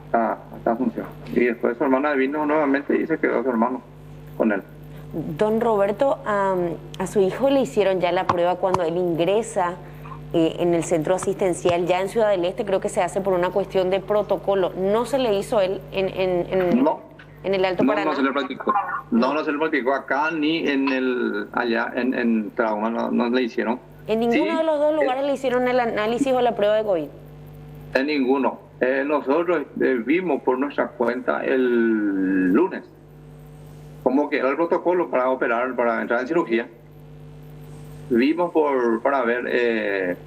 Esta función. Y después su hermana vino nuevamente y se quedó su hermano con él. Don Roberto, a su hijo le hicieron ya la prueba cuando él ingresa en el centro asistencial, ya en Ciudad del Este, creo que se hace por una cuestión de protocolo. ¿No se le hizo él en el Alto Paraná? No se le practicó. No se le practicó acá ni allá en trauma, no le hicieron. ¿En ninguno de los dos lugares le hicieron el análisis o la prueba de COVID? En ninguno. Nosotros vimos por nuestra cuenta el lunes como que era el protocolo para operar, para entrar en cirugía. Vimos para ver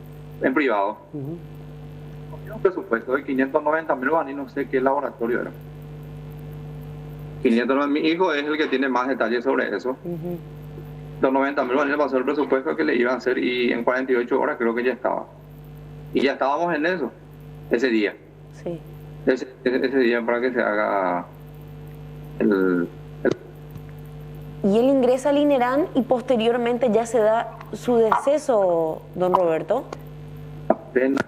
en privado. Un presupuesto de 590.000 guaraníes, no sé qué laboratorio era. 590, mi hijo es el que tiene más detalles sobre eso. 90.000 guaraníes pasó el presupuesto que le iban a hacer y en 48 horas creo que ya estaba. Y ya estábamos en eso, ese día. Sí. Ese día para que se haga Y él ingresa al Lineram y posteriormente ya se da su deceso, don Roberto. Apenas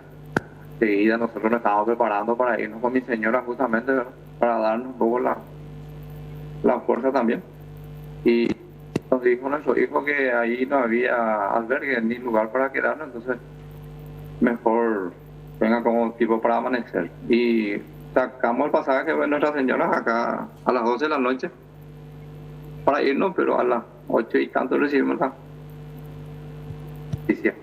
enseguida nosotros nos estábamos preparando para irnos con mi señora justamente, ¿verdad? Para darnos un poco la fuerza también. Y nos dijo nuestro hijo que ahí no había albergue ni lugar para quedarnos, entonces mejor venga como tipo para amanecer. Y sacamos el pasaje de Nuestra Señora acá a las 12 de la noche para irnos, pero a las 8 y tanto recibimos la noticia.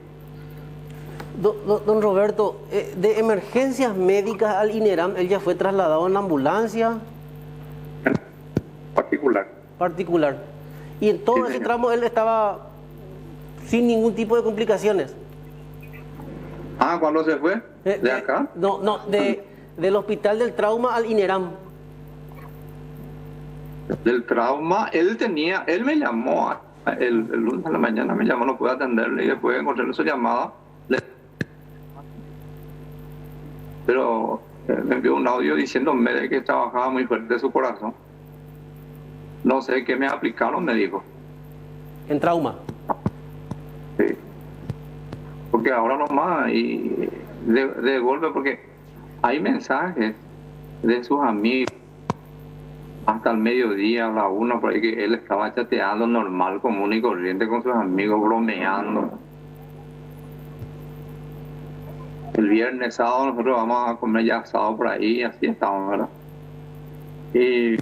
Don Roberto, de emergencias médicas al Lineram, ¿él ya fue trasladado en ambulancia? Particular. Y en todo ese tramo él estaba sin ningún tipo de complicaciones. ¿Cuándo se fue? ¿De acá? No, del hospital del trauma al Lineram. Del trauma, él me llamó el lunes a la mañana, me llamó, no pude atenderle y después de encontrarle su llamada, pero me envió un audio diciéndome de que trabajaba muy fuerte su corazón. No sé qué me aplicaron, me dijo. ¿En trauma? Sí. Porque ahora nomás, y de golpe, porque hay mensajes de sus amigos hasta el mediodía, a la 1, por ahí que él estaba chateando normal, común y corriente con sus amigos, bromeando. El viernes, sábado, nosotros vamos a comer ya asado por ahí, así estamos, ¿verdad? Y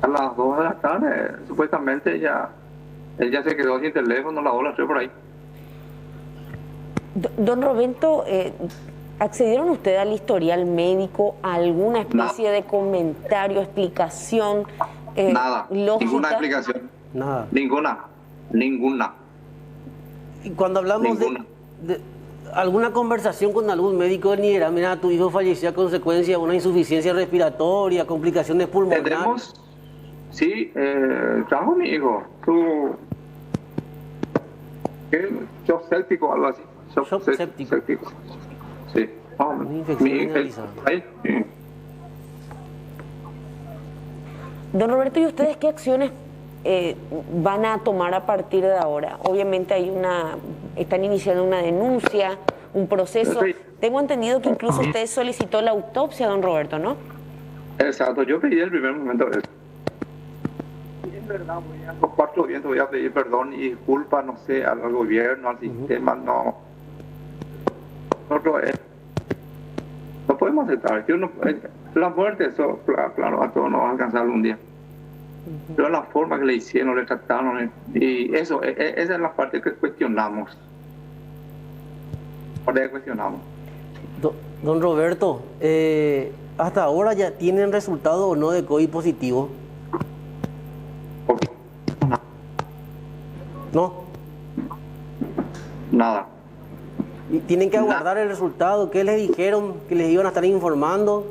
a las 2 de la tarde, supuestamente él ya se quedó sin teléfono, a las 2 las 3 por ahí. Don Roberto, ¿accedieron ustedes al historial médico, a alguna especie de comentario, explicación? Nada, lógica? Ninguna explicación. Nada. Ninguna. Y cuando hablamos de alguna conversación con algún médico del Lineram, mira, tu hijo falleció a consecuencia de una insuficiencia respiratoria, complicaciones pulmonares. Tenemos, sí, trajo mi hijo, shock séptico, algo así. Shock séptico. Sí. Una infección generalizada. Don Roberto, ¿y ustedes qué acciones van a tomar a partir de ahora? Obviamente están iniciando una denuncia, un proceso. Tengo entendido que incluso usted solicitó la autopsia, don Roberto, ¿no? Exacto, yo pedí el primer momento eso. Y en verdad los 4 vientos voy a pedir perdón y disculpas, no sé, al gobierno, al sistema, no. Nosotros no podemos aceptar. La muerte, eso, claro, a todos nos va a alcanzar algún día. Pero la forma que le hicieron, le trataron, y eso, esa es la parte que cuestionamos. Don Roberto, ¿hasta ahora ya tienen resultado o no de COVID positivo? ¿No? Nada. ¿Y tienen que aguardar el resultado? ¿Qué les dijeron? ¿Que les iban a estar informando?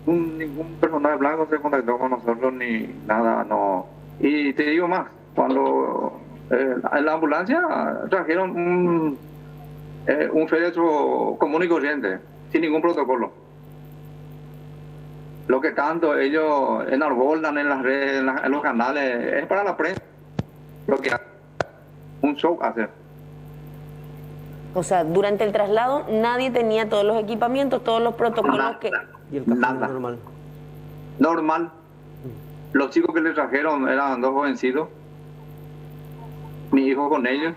Ningún personaje blanco se contactó con nosotros ni nada, no. Y te digo más, cuando en la ambulancia trajeron un féretro común y corriente, sin ningún protocolo. Lo que tanto ellos enarbolan en las redes, en los canales, es para la prensa. Lo que un show hacer. O sea, durante el traslado nadie tenía todos los equipamientos, todos los protocolos que... ¿Y el café normal? Normal. Los chicos que le trajeron eran 2 jovencitos. Mi hijo con ellos.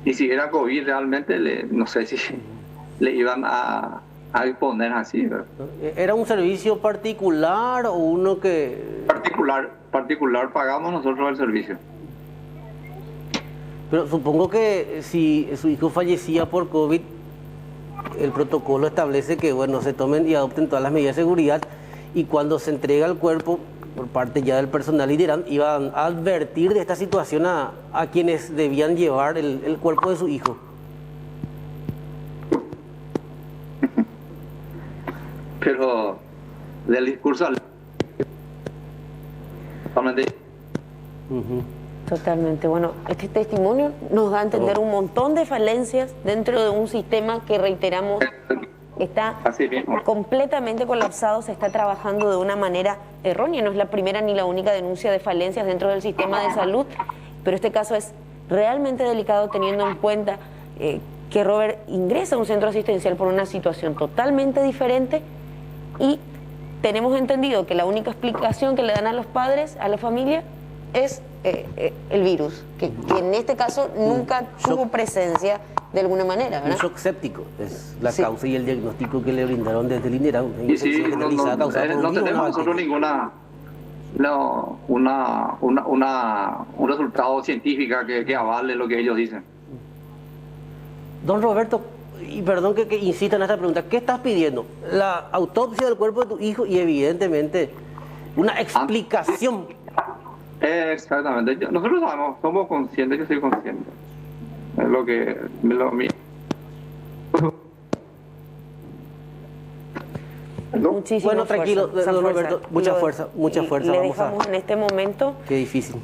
Y si era COVID realmente, no sé si le iban a exponer así, ¿verdad? ¿Era un servicio particular o uno que...? Particular, pagamos nosotros el servicio. Pero supongo que si su hijo fallecía por COVID, el protocolo establece que, bueno, se tomen y adopten todas las medidas de seguridad, y cuando se entrega el cuerpo por parte ya del personal liderante, iban a advertir de esta situación a quienes debían llevar el cuerpo de su hijo. Pero del discurso al... Totalmente. Bueno, este testimonio nos da a entender un montón de falencias dentro de un sistema que, reiteramos, está completamente colapsado, se está trabajando de una manera errónea. No es la primera ni la única denuncia de falencias dentro del sistema de salud, pero este caso es realmente delicado teniendo en cuenta que Robert ingresa a un centro asistencial por una situación totalmente diferente, y tenemos entendido que la única explicación que le dan a los padres, a la familia, es el virus, que en este caso nunca tuvo presencia de alguna manera, ¿verdad? Un shock séptico es la causa y el diagnóstico que le brindaron desde el INERA. Y sí, no tenemos nosotros un resultado científico que avale lo que ellos dicen. Don Roberto, y perdón que insista en esta pregunta, ¿qué estás pidiendo? La autopsia del cuerpo de tu hijo y evidentemente una explicación. Exactamente. Nosotros sabemos, somos conscientes, yo soy consciente. Es lo que... Bueno, tranquilo, don Roberto, mucha fuerza. Le dejamos en este momento. Qué difícil.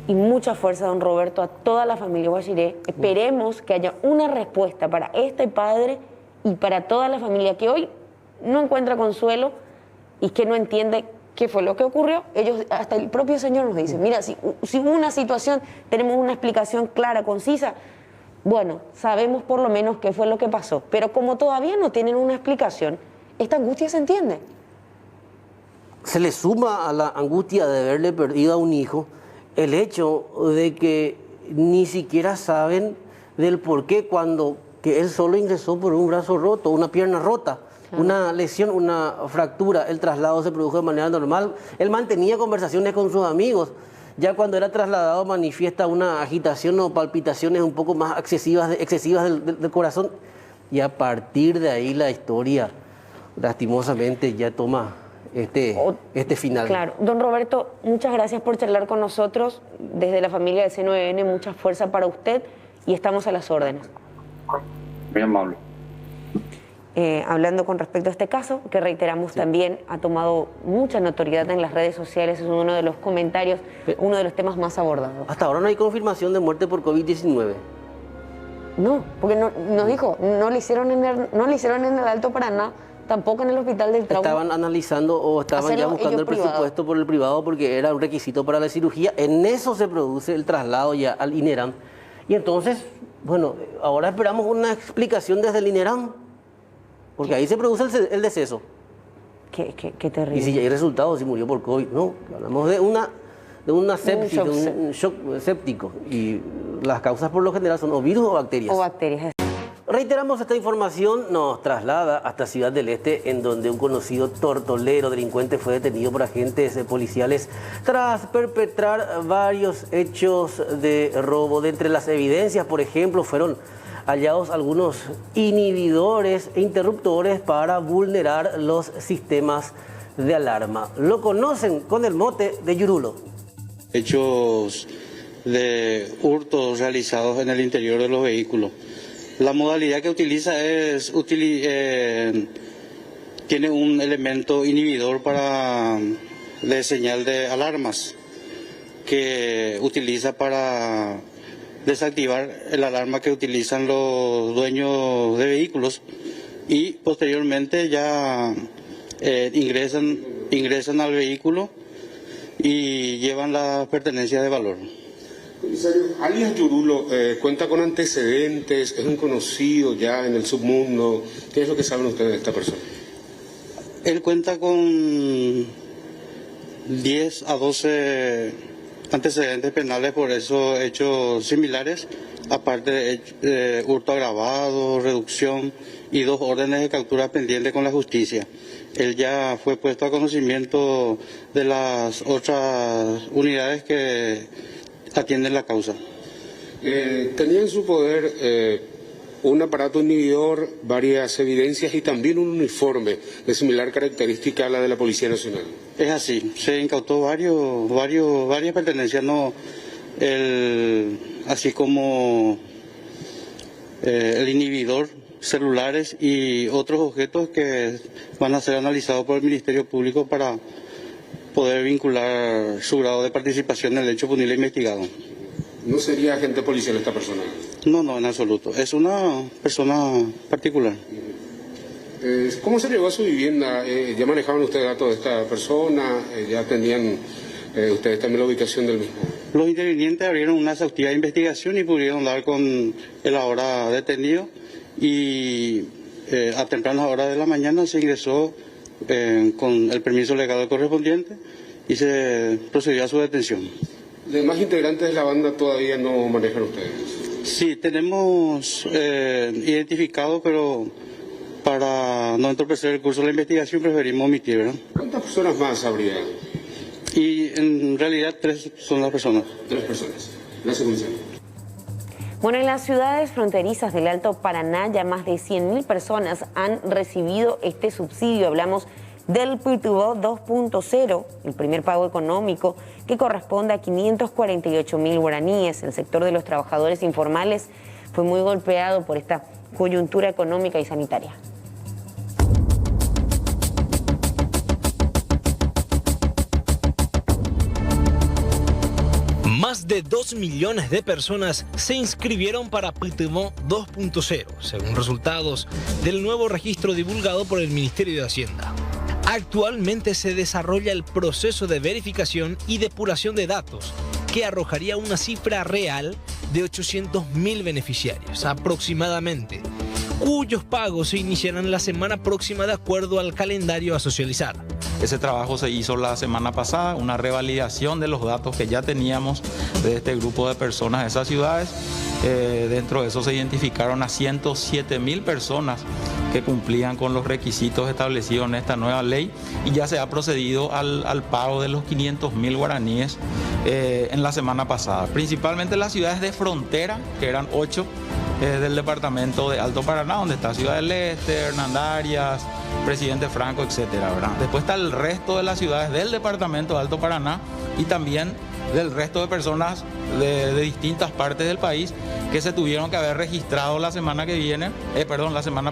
Y mucha fuerza, don Roberto, a toda la familia Guaxiré. Esperemos que haya una respuesta para este padre y para toda la familia que hoy no encuentra consuelo y que no entiende qué fue lo que ocurrió. Ellos, hasta el propio Señor nos dice, mira, si hubo una situación, tenemos una explicación clara, concisa. Bueno, sabemos por lo menos qué fue lo que pasó. Pero como todavía no tienen una explicación, esta angustia se entiende. Se le suma a la angustia de haberle perdido a un hijo el hecho de que ni siquiera saben del por qué cuando que él solo ingresó por un brazo roto, una pierna rota, una lesión, una fractura. El traslado se produjo de manera normal. Él mantenía conversaciones con sus amigos. Ya cuando era trasladado manifiesta una agitación o palpitaciones un poco más excesivas del corazón. Y a partir de ahí la historia, lastimosamente, ya toma este final. Claro. Don Roberto, muchas gracias por charlar con nosotros. Desde la familia de C9N, mucha fuerza para usted y estamos a las órdenes. Muy amable. Hablando con respecto a este caso, que reiteramos también ha tomado mucha notoriedad en las redes sociales, es uno de los comentarios, uno de los temas más abordados. Hasta ahora no hay confirmación de muerte por COVID-19. No, porque nos dijo, no le hicieron en el Alto Paraná, tampoco en el Hospital del Trauma. Estaban analizando o estaban ya buscando el presupuesto por el privado porque era un requisito para la cirugía. En eso se produce el traslado ya al INERAM. Y entonces, bueno, ahora esperamos una explicación desde el INERAM, porque ahí se produce el deceso. Qué terrible. Y si ya hay resultados, si murió por COVID, no. Hablamos de una sepsis, de un shock séptico. Y las causas por lo general son o virus o bacterias. O bacterias. Reiteramos, esta información nos traslada hasta Ciudad del Este, en donde un conocido tortolero delincuente fue detenido por agentes policiales tras perpetrar varios hechos de robo. De entre las evidencias, por ejemplo, fueron hallados algunos inhibidores e interruptores para vulnerar los sistemas de alarma. Lo conocen con el mote de Yurulo. Hechos de hurtos realizados en el interior de los vehículos. La modalidad que utiliza tiene un elemento inhibidor de señal de alarmas que utiliza para desactivar el alarma que utilizan los dueños de vehículos y posteriormente ya ingresan al vehículo y llevan las pertenencias de valor. Comisario, alias Yurulo cuenta con antecedentes, es un conocido ya en el submundo. ¿Qué es lo que saben ustedes de esta persona? Él cuenta con 10 a 12 antecedentes penales por esos hechos similares, aparte de hurto agravado, reducción y 2 órdenes de captura pendientes con la justicia. Él ya fue puesto a conocimiento de las otras unidades que atienden la causa. Tenía en su poder un aparato inhibidor, varias evidencias y también un uniforme de similar característica a la de la Policía Nacional. Es así, se incautó varias pertenencias, así como el inhibidor, celulares y otros objetos que van a ser analizados por el Ministerio Público para poder vincular su grado de participación en el hecho punible investigado. ¿No sería agente policial esta persona? No, en absoluto. Es una persona particular. ¿Cómo se llegó a su vivienda? ¿Ya manejaban ustedes datos de esta persona? ¿Ya tenían ustedes también la ubicación del mismo? Los intervinientes abrieron una exhaustiva investigación y pudieron dar con el ahora detenido y a tempranas horas de la mañana se ingresó con el permiso legal correspondiente y se procedió a su detención. ¿Demás integrantes de la banda todavía no manejan ustedes? Sí, tenemos identificado, pero para no entorpecer el curso de la investigación preferimos omitir, ¿verdad? ¿Cuántas personas más habría? Y en realidad 3 son las personas. 3 personas. Gracias, comisario. Bueno, en las ciudades fronterizas del Alto Paraná ya más de 100.000 personas han recibido este subsidio. Hablamos del Pitubó 2.0, el primer pago económico que corresponde a 548.000 guaraníes. El sector de los trabajadores informales fue muy golpeado por esta coyuntura económica y sanitaria. Más de 2 millones de personas se inscribieron para Pitubó 2.0, según resultados del nuevo registro divulgado por el Ministerio de Hacienda. Actualmente se desarrolla el proceso de verificación y depuración de datos, que arrojaría una cifra real de 800.000 beneficiarios aproximadamente, cuyos pagos se iniciarán la semana próxima de acuerdo al calendario a socializar. Ese trabajo se hizo la semana pasada, una revalidación de los datos que ya teníamos de este grupo de personas de esas ciudades. Dentro de eso se identificaron a 107.000 personas que cumplían con los requisitos establecidos en esta nueva ley y ya se ha procedido al pago de los 500.000 guaraníes en la semana pasada. Principalmente las ciudades de frontera, que eran 8 del departamento de Alto Paraná, donde está Ciudad del Este, Hernandarias, Presidente Franco, etcétera, ¿verdad? Después está el resto de las ciudades del departamento de Alto Paraná y también del resto de personas de distintas partes del país que se tuvieron que haber registrado la semana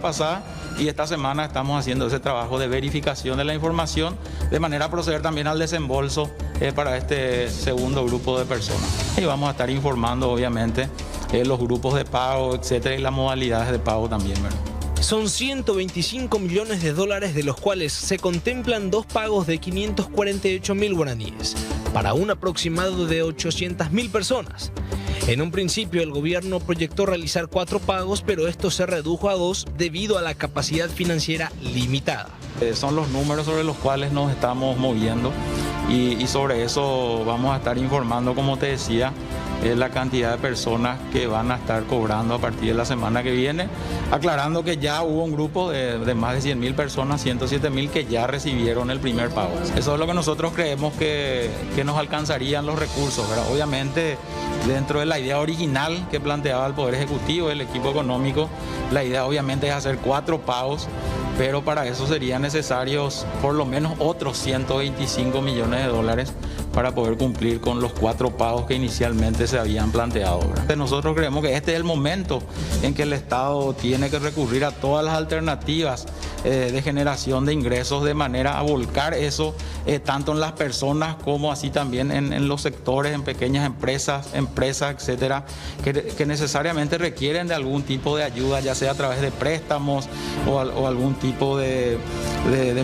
pasada, y esta semana estamos haciendo ese trabajo de verificación de la información de manera a proceder también al desembolso para este segundo grupo de personas. Y vamos a estar informando obviamente los grupos de pago, etcétera, y las modalidades de pago también, ¿verdad? Son 125 millones de dólares, de los cuales se contemplan 2 pagos de 548.000 guaraníes, para un aproximado de 800.000 personas. En un principio el gobierno proyectó realizar 4 pagos, pero esto se redujo a 2 debido a la capacidad financiera limitada. Son los números sobre los cuales nos estamos moviendo y sobre eso vamos a estar informando, como te decía, la cantidad de personas que van a estar cobrando a partir de la semana que viene, aclarando que ya hubo un grupo de más de 100.000 personas, 107.000, que ya recibieron el primer pago. Eso es lo que nosotros creemos que nos alcanzarían los recursos, ¿verdad? Obviamente, dentro de la idea original que planteaba el Poder Ejecutivo, el equipo económico, la idea obviamente es hacer 4 pagos, pero para eso serían necesarios por lo menos otros 125 millones de dólares para poder cumplir con los 4 pagos que inicialmente se habían planteado, ¿verdad? Nosotros creemos que este es el momento en que el Estado tiene que recurrir a todas las alternativas de generación de ingresos, de manera a volcar eso tanto en las personas como así también en los sectores, en pequeñas empresas, etcétera, que necesariamente requieren de algún tipo de ayuda, ya sea a través de préstamos o algún tipo de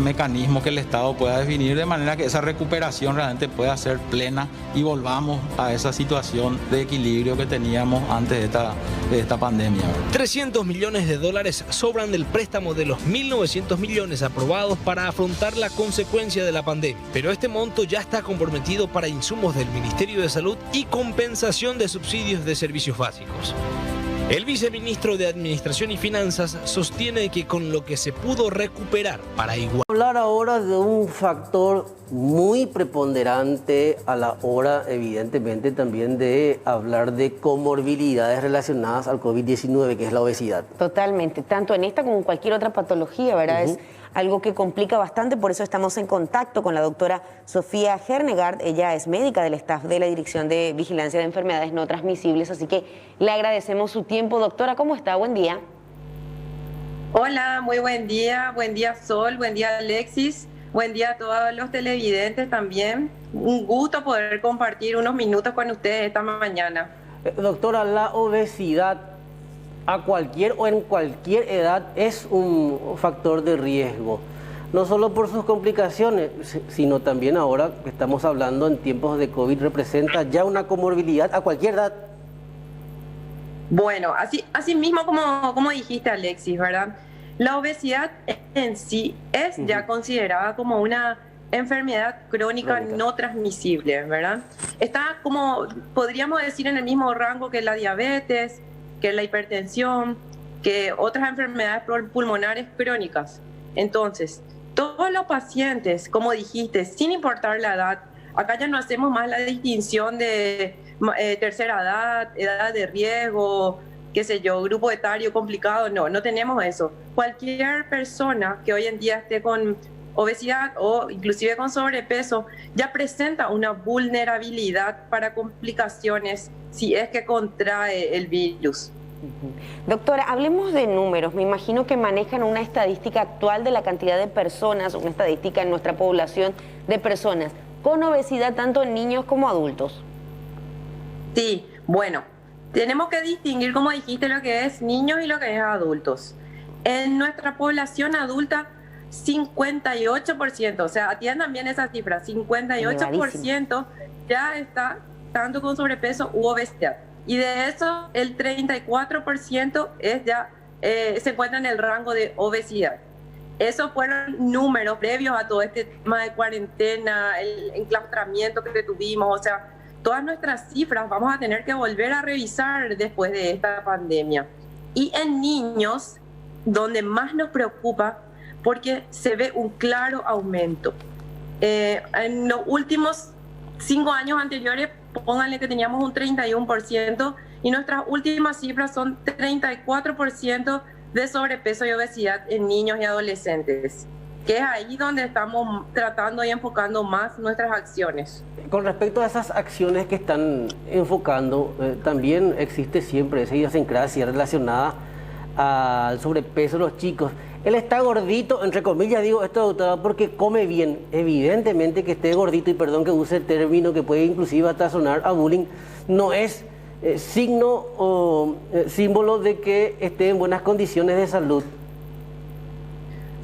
mecanismo que el Estado pueda definir, de manera que esa recuperación realmente pueda ser plena y volvamos a esa situación de equilibrio que teníamos antes de esta pandemia. 300 millones de dólares sobran del préstamo de los 1.900 millones aprobados para afrontar la consecuencia de la pandemia, pero este monto ya está comprometido para insumos del Ministerio de Salud y compensación de subsidios de servicios básicos. El viceministro de Administración y Finanzas sostiene que con lo que se pudo recuperar para igual. Hablar ahora de un factor muy preponderante a la hora, evidentemente, también de hablar de comorbilidades relacionadas al COVID-19, que es la obesidad. Totalmente, tanto en esta como en cualquier otra patología, ¿verdad? Es algo que complica bastante, por eso estamos en contacto con la doctora Sofía Hernegard. Ella es médica del staff de la Dirección de Vigilancia de Enfermedades No Transmisibles, así que le agradecemos su tiempo. Doctora, ¿cómo está? Buen día. Hola, muy buen día Sol, buen día Alexis, buen día a todos los televidentes también. Un gusto poder compartir unos minutos con ustedes esta mañana. Doctora, la obesidad a cualquier o en cualquier edad es un factor de riesgo, no solo por sus complicaciones, sino también ahora que estamos hablando en tiempos de COVID, representa ya una comorbilidad a cualquier edad. Bueno, así mismo como dijiste, Alexis, ¿verdad? La obesidad en sí es ya considerada como una enfermedad crónica no transmisible, ¿verdad? Está como, podríamos decir, en el mismo rango que la diabetes, que la hipertensión, que otras enfermedades pulmonares crónicas. Entonces, todos los pacientes, como dijiste, sin importar la edad, acá ya no hacemos más la distinción de tercera edad, edad de riesgo, qué sé yo, grupo etario complicado, no tenemos eso. Cualquier persona que hoy en día esté con obesidad o inclusive con sobrepeso ya presenta una vulnerabilidad para complicaciones si es que contrae el virus. Doctora, hablemos de números. Me imagino que manejan una estadística actual de la cantidad de personas, una estadística en nuestra población de personas con obesidad, tanto en niños como adultos. Sí, bueno, tenemos que distinguir, como dijiste, lo que es niños y lo que es adultos. En nuestra población adulta, 58%, o sea, atiendan bien esa cifra, 58% ya está tanto con sobrepeso u obesidad. Y de eso, el 34% es ya, se encuentra en el rango de obesidad. Esos fueron números previos a todo este tema de cuarentena, el enclaustramiento que tuvimos, o sea, todas nuestras cifras vamos a tener que volver a revisar después de esta pandemia. Y en niños, donde más nos preocupa, porque se ve un claro aumento. En los últimos 5 años anteriores, pónganle que teníamos un 31% y nuestras últimas cifras son 34% de sobrepeso y obesidad en niños y adolescentes, que es ahí donde estamos tratando y enfocando más nuestras acciones. Con respecto a esas acciones que están enfocando, también existe siempre esa idiosincrasia relacionada al sobrepeso de los chicos. Él está gordito, entre comillas digo esto, doctora, porque come bien. Evidentemente que esté gordito, y perdón que use el término que puede inclusive hasta sonar a bullying, no es signo o símbolo de que esté en buenas condiciones de salud.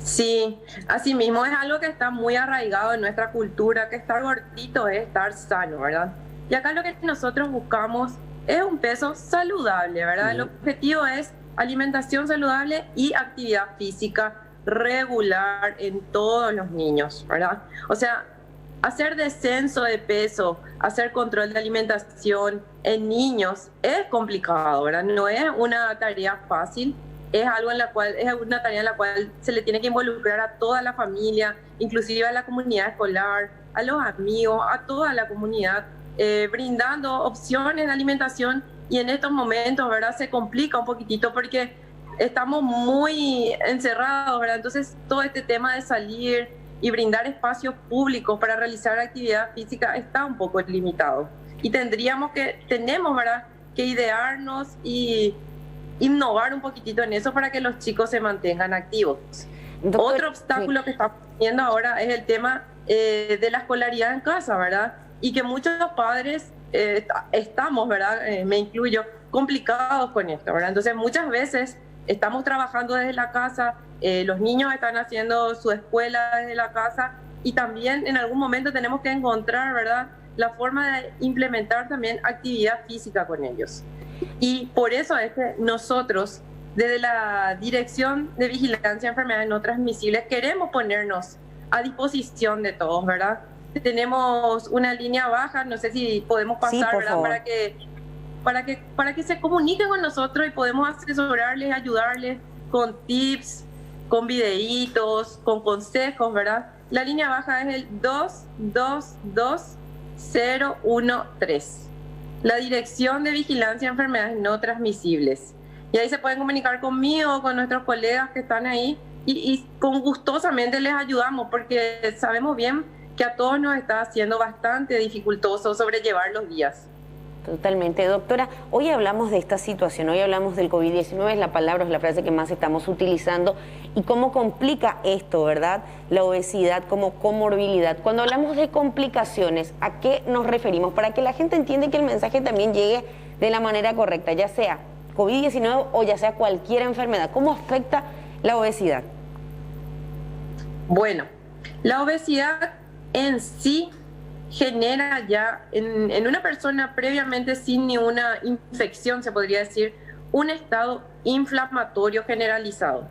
Sí, así mismo es algo que está muy arraigado en nuestra cultura, que estar gordito es estar sano, ¿verdad? Y acá lo que nosotros buscamos es un peso saludable, ¿verdad? El objetivo es alimentación saludable y actividad física regular en todos los niños, ¿verdad? O sea, hacer descenso de peso, hacer control de alimentación en niños es complicado, ¿verdad? No es una tarea fácil. Es una tarea en la cual se le tiene que involucrar a toda la familia, inclusive a la comunidad escolar, a los amigos, a toda la comunidad, brindando opciones de alimentación. Y en estos momentos, ¿verdad?, se complica un poquitito porque estamos muy encerrados, ¿verdad? Entonces, todo este tema de salir y brindar espacios públicos para realizar actividad física está un poco limitado. Y tenemos, ¿verdad?, que idearnos y innovar un poquitito en eso para que los chicos se mantengan activos. Doctor, otro obstáculo que estamos teniendo ahora es el tema de la escolaridad en casa, ¿verdad? Y que muchos padres estamos, ¿verdad? Me incluyo, complicados con esto, ¿verdad? Entonces muchas veces estamos trabajando desde la casa, los niños están haciendo su escuela desde la casa y también en algún momento tenemos que encontrar, ¿verdad?, la forma de implementar también actividad física con ellos. Y por eso es que nosotros, desde la Dirección de Vigilancia de Enfermedades No Transmisibles, queremos ponernos a disposición de todos, ¿verdad? Tenemos una línea baja, no sé si podemos pasar, ¿verdad?, para que se comuniquen con nosotros y podemos asesorarles, ayudarles con tips, con videitos, con consejos, ¿verdad? La línea baja es el 222013. La Dirección de Vigilancia de Enfermedades No Transmisibles. Y ahí se pueden comunicar conmigo, con nuestros colegas que están ahí y con gustosamente les ayudamos porque sabemos bien que a todos nos está haciendo bastante dificultoso sobrellevar los días. Totalmente. Doctora, hoy hablamos de esta situación, hoy hablamos del COVID-19, es la palabra, es la frase que más estamos utilizando y cómo complica esto, ¿verdad? La obesidad como comorbilidad. Cuando hablamos de complicaciones, ¿a qué nos referimos? Para que la gente entienda que el mensaje también llegue de la manera correcta, ya sea COVID-19 o ya sea cualquier enfermedad. ¿Cómo afecta la obesidad? Bueno, la obesidad en sí genera ya en una persona previamente sin ni una infección, se podría decir, un estado inflamatorio generalizado.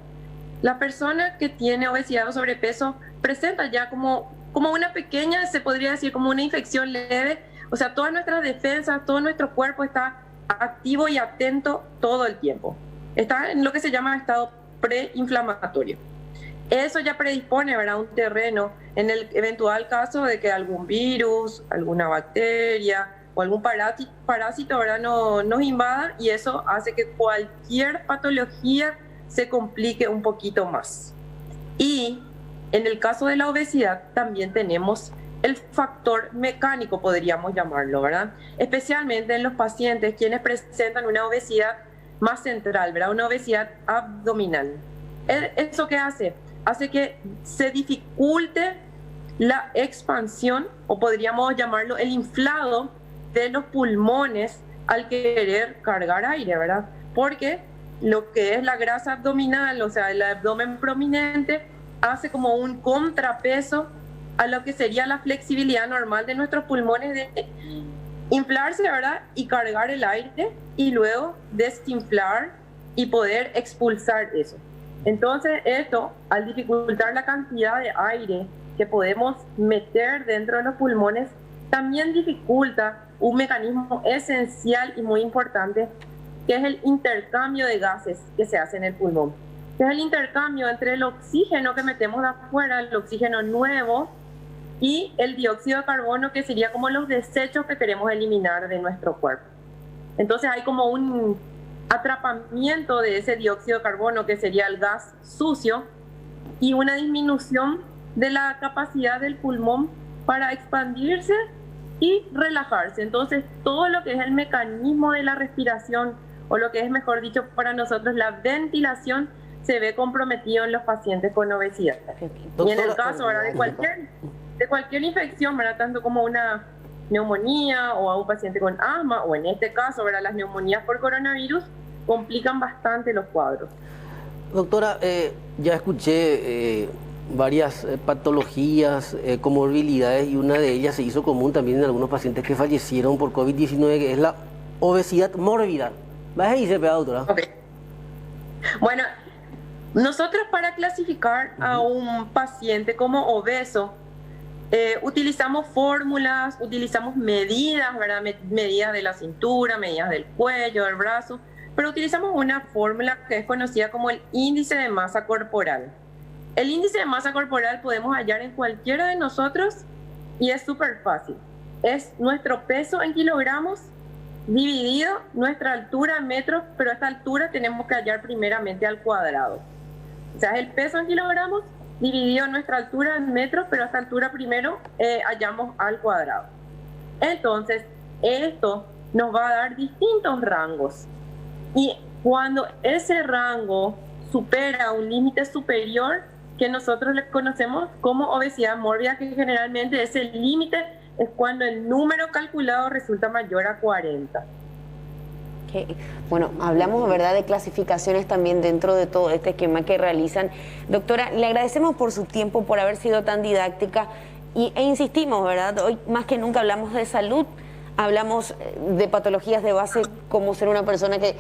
La persona que tiene obesidad o sobrepeso presenta ya como una pequeña, se podría decir, como una infección leve. O sea, todas nuestras defensas, todo nuestro cuerpo está activo y atento todo el tiempo. Está en lo que se llama estado preinflamatorio. Eso ya predispone, ¿verdad?, un terreno en el eventual caso de que algún virus, alguna bacteria o algún parásito, ¿verdad?, nos invada, y eso hace que cualquier patología se complique un poquito más. Y en el caso de la obesidad también tenemos el factor mecánico, podríamos llamarlo, ¿verdad? Especialmente en los pacientes quienes presentan una obesidad más central, ¿verdad?, una obesidad abdominal. ¿Eso qué hace? Hace que se dificulte la expansión, o podríamos llamarlo el inflado de los pulmones al querer cargar aire, ¿verdad? Porque lo que es la grasa abdominal, o sea, el abdomen prominente, hace como un contrapeso a lo que sería la flexibilidad normal de nuestros pulmones de inflarse, ¿verdad?, y cargar el aire y luego desinflar y poder expulsar eso. Entonces esto, al dificultar la cantidad de aire que podemos meter dentro de los pulmones, también dificulta un mecanismo esencial y muy importante, que es el intercambio de gases que se hace en el pulmón. Que es el intercambio entre el oxígeno que metemos de afuera, el oxígeno nuevo, y el dióxido de carbono, que sería como los desechos que queremos eliminar de nuestro cuerpo. Entonces hay como un atrapamiento de ese dióxido de carbono, que sería el gas sucio, y una disminución de la capacidad del pulmón para expandirse y relajarse. Entonces todo lo que es el mecanismo de la respiración, o lo que es, mejor dicho, para nosotros la ventilación, se ve comprometido en los pacientes con obesidad. Y en el caso, ¿verdad?, de cualquier infección, ¿verdad?, tanto como una neumonía o a un paciente con asma, o en este caso, ¿verdad?, las neumonías por coronavirus, complican bastante los cuadros. Doctora, ya escuché varias patologías, comorbilidades, y una de ellas se hizo común también en algunos pacientes que fallecieron por COVID-19, que es la obesidad mórbida. ¿Vas a irse, doctora? Okay. Bueno, nosotros para clasificar a un paciente como obeso, utilizamos fórmulas, utilizamos medidas, ¿verdad? Medidas de la cintura, medidas del cuello, del brazo, pero utilizamos una fórmula que es conocida como el índice de masa corporal. El índice de masa corporal podemos hallar en cualquiera de nosotros y es súper fácil. Es nuestro peso en kilogramos dividido nuestra altura en metros, pero a esta altura tenemos que hallar primeramente al cuadrado. O sea, es el peso en kilogramos dividido nuestra altura en metros, pero a esta altura primero hallamos al cuadrado. Entonces, esto nos va a dar distintos rangos. Y cuando ese rango supera un límite superior, que nosotros le conocemos como obesidad mórbida, que generalmente ese límite es cuando el número calculado resulta mayor a 40. Okay. Bueno, hablamos, ¿verdad?, de clasificaciones también dentro de todo este esquema que realizan. Doctora, le agradecemos por su tiempo, por haber sido tan didáctica e insistimos, ¿verdad? Hoy más que nunca hablamos de salud, hablamos de patologías de base como ser una persona que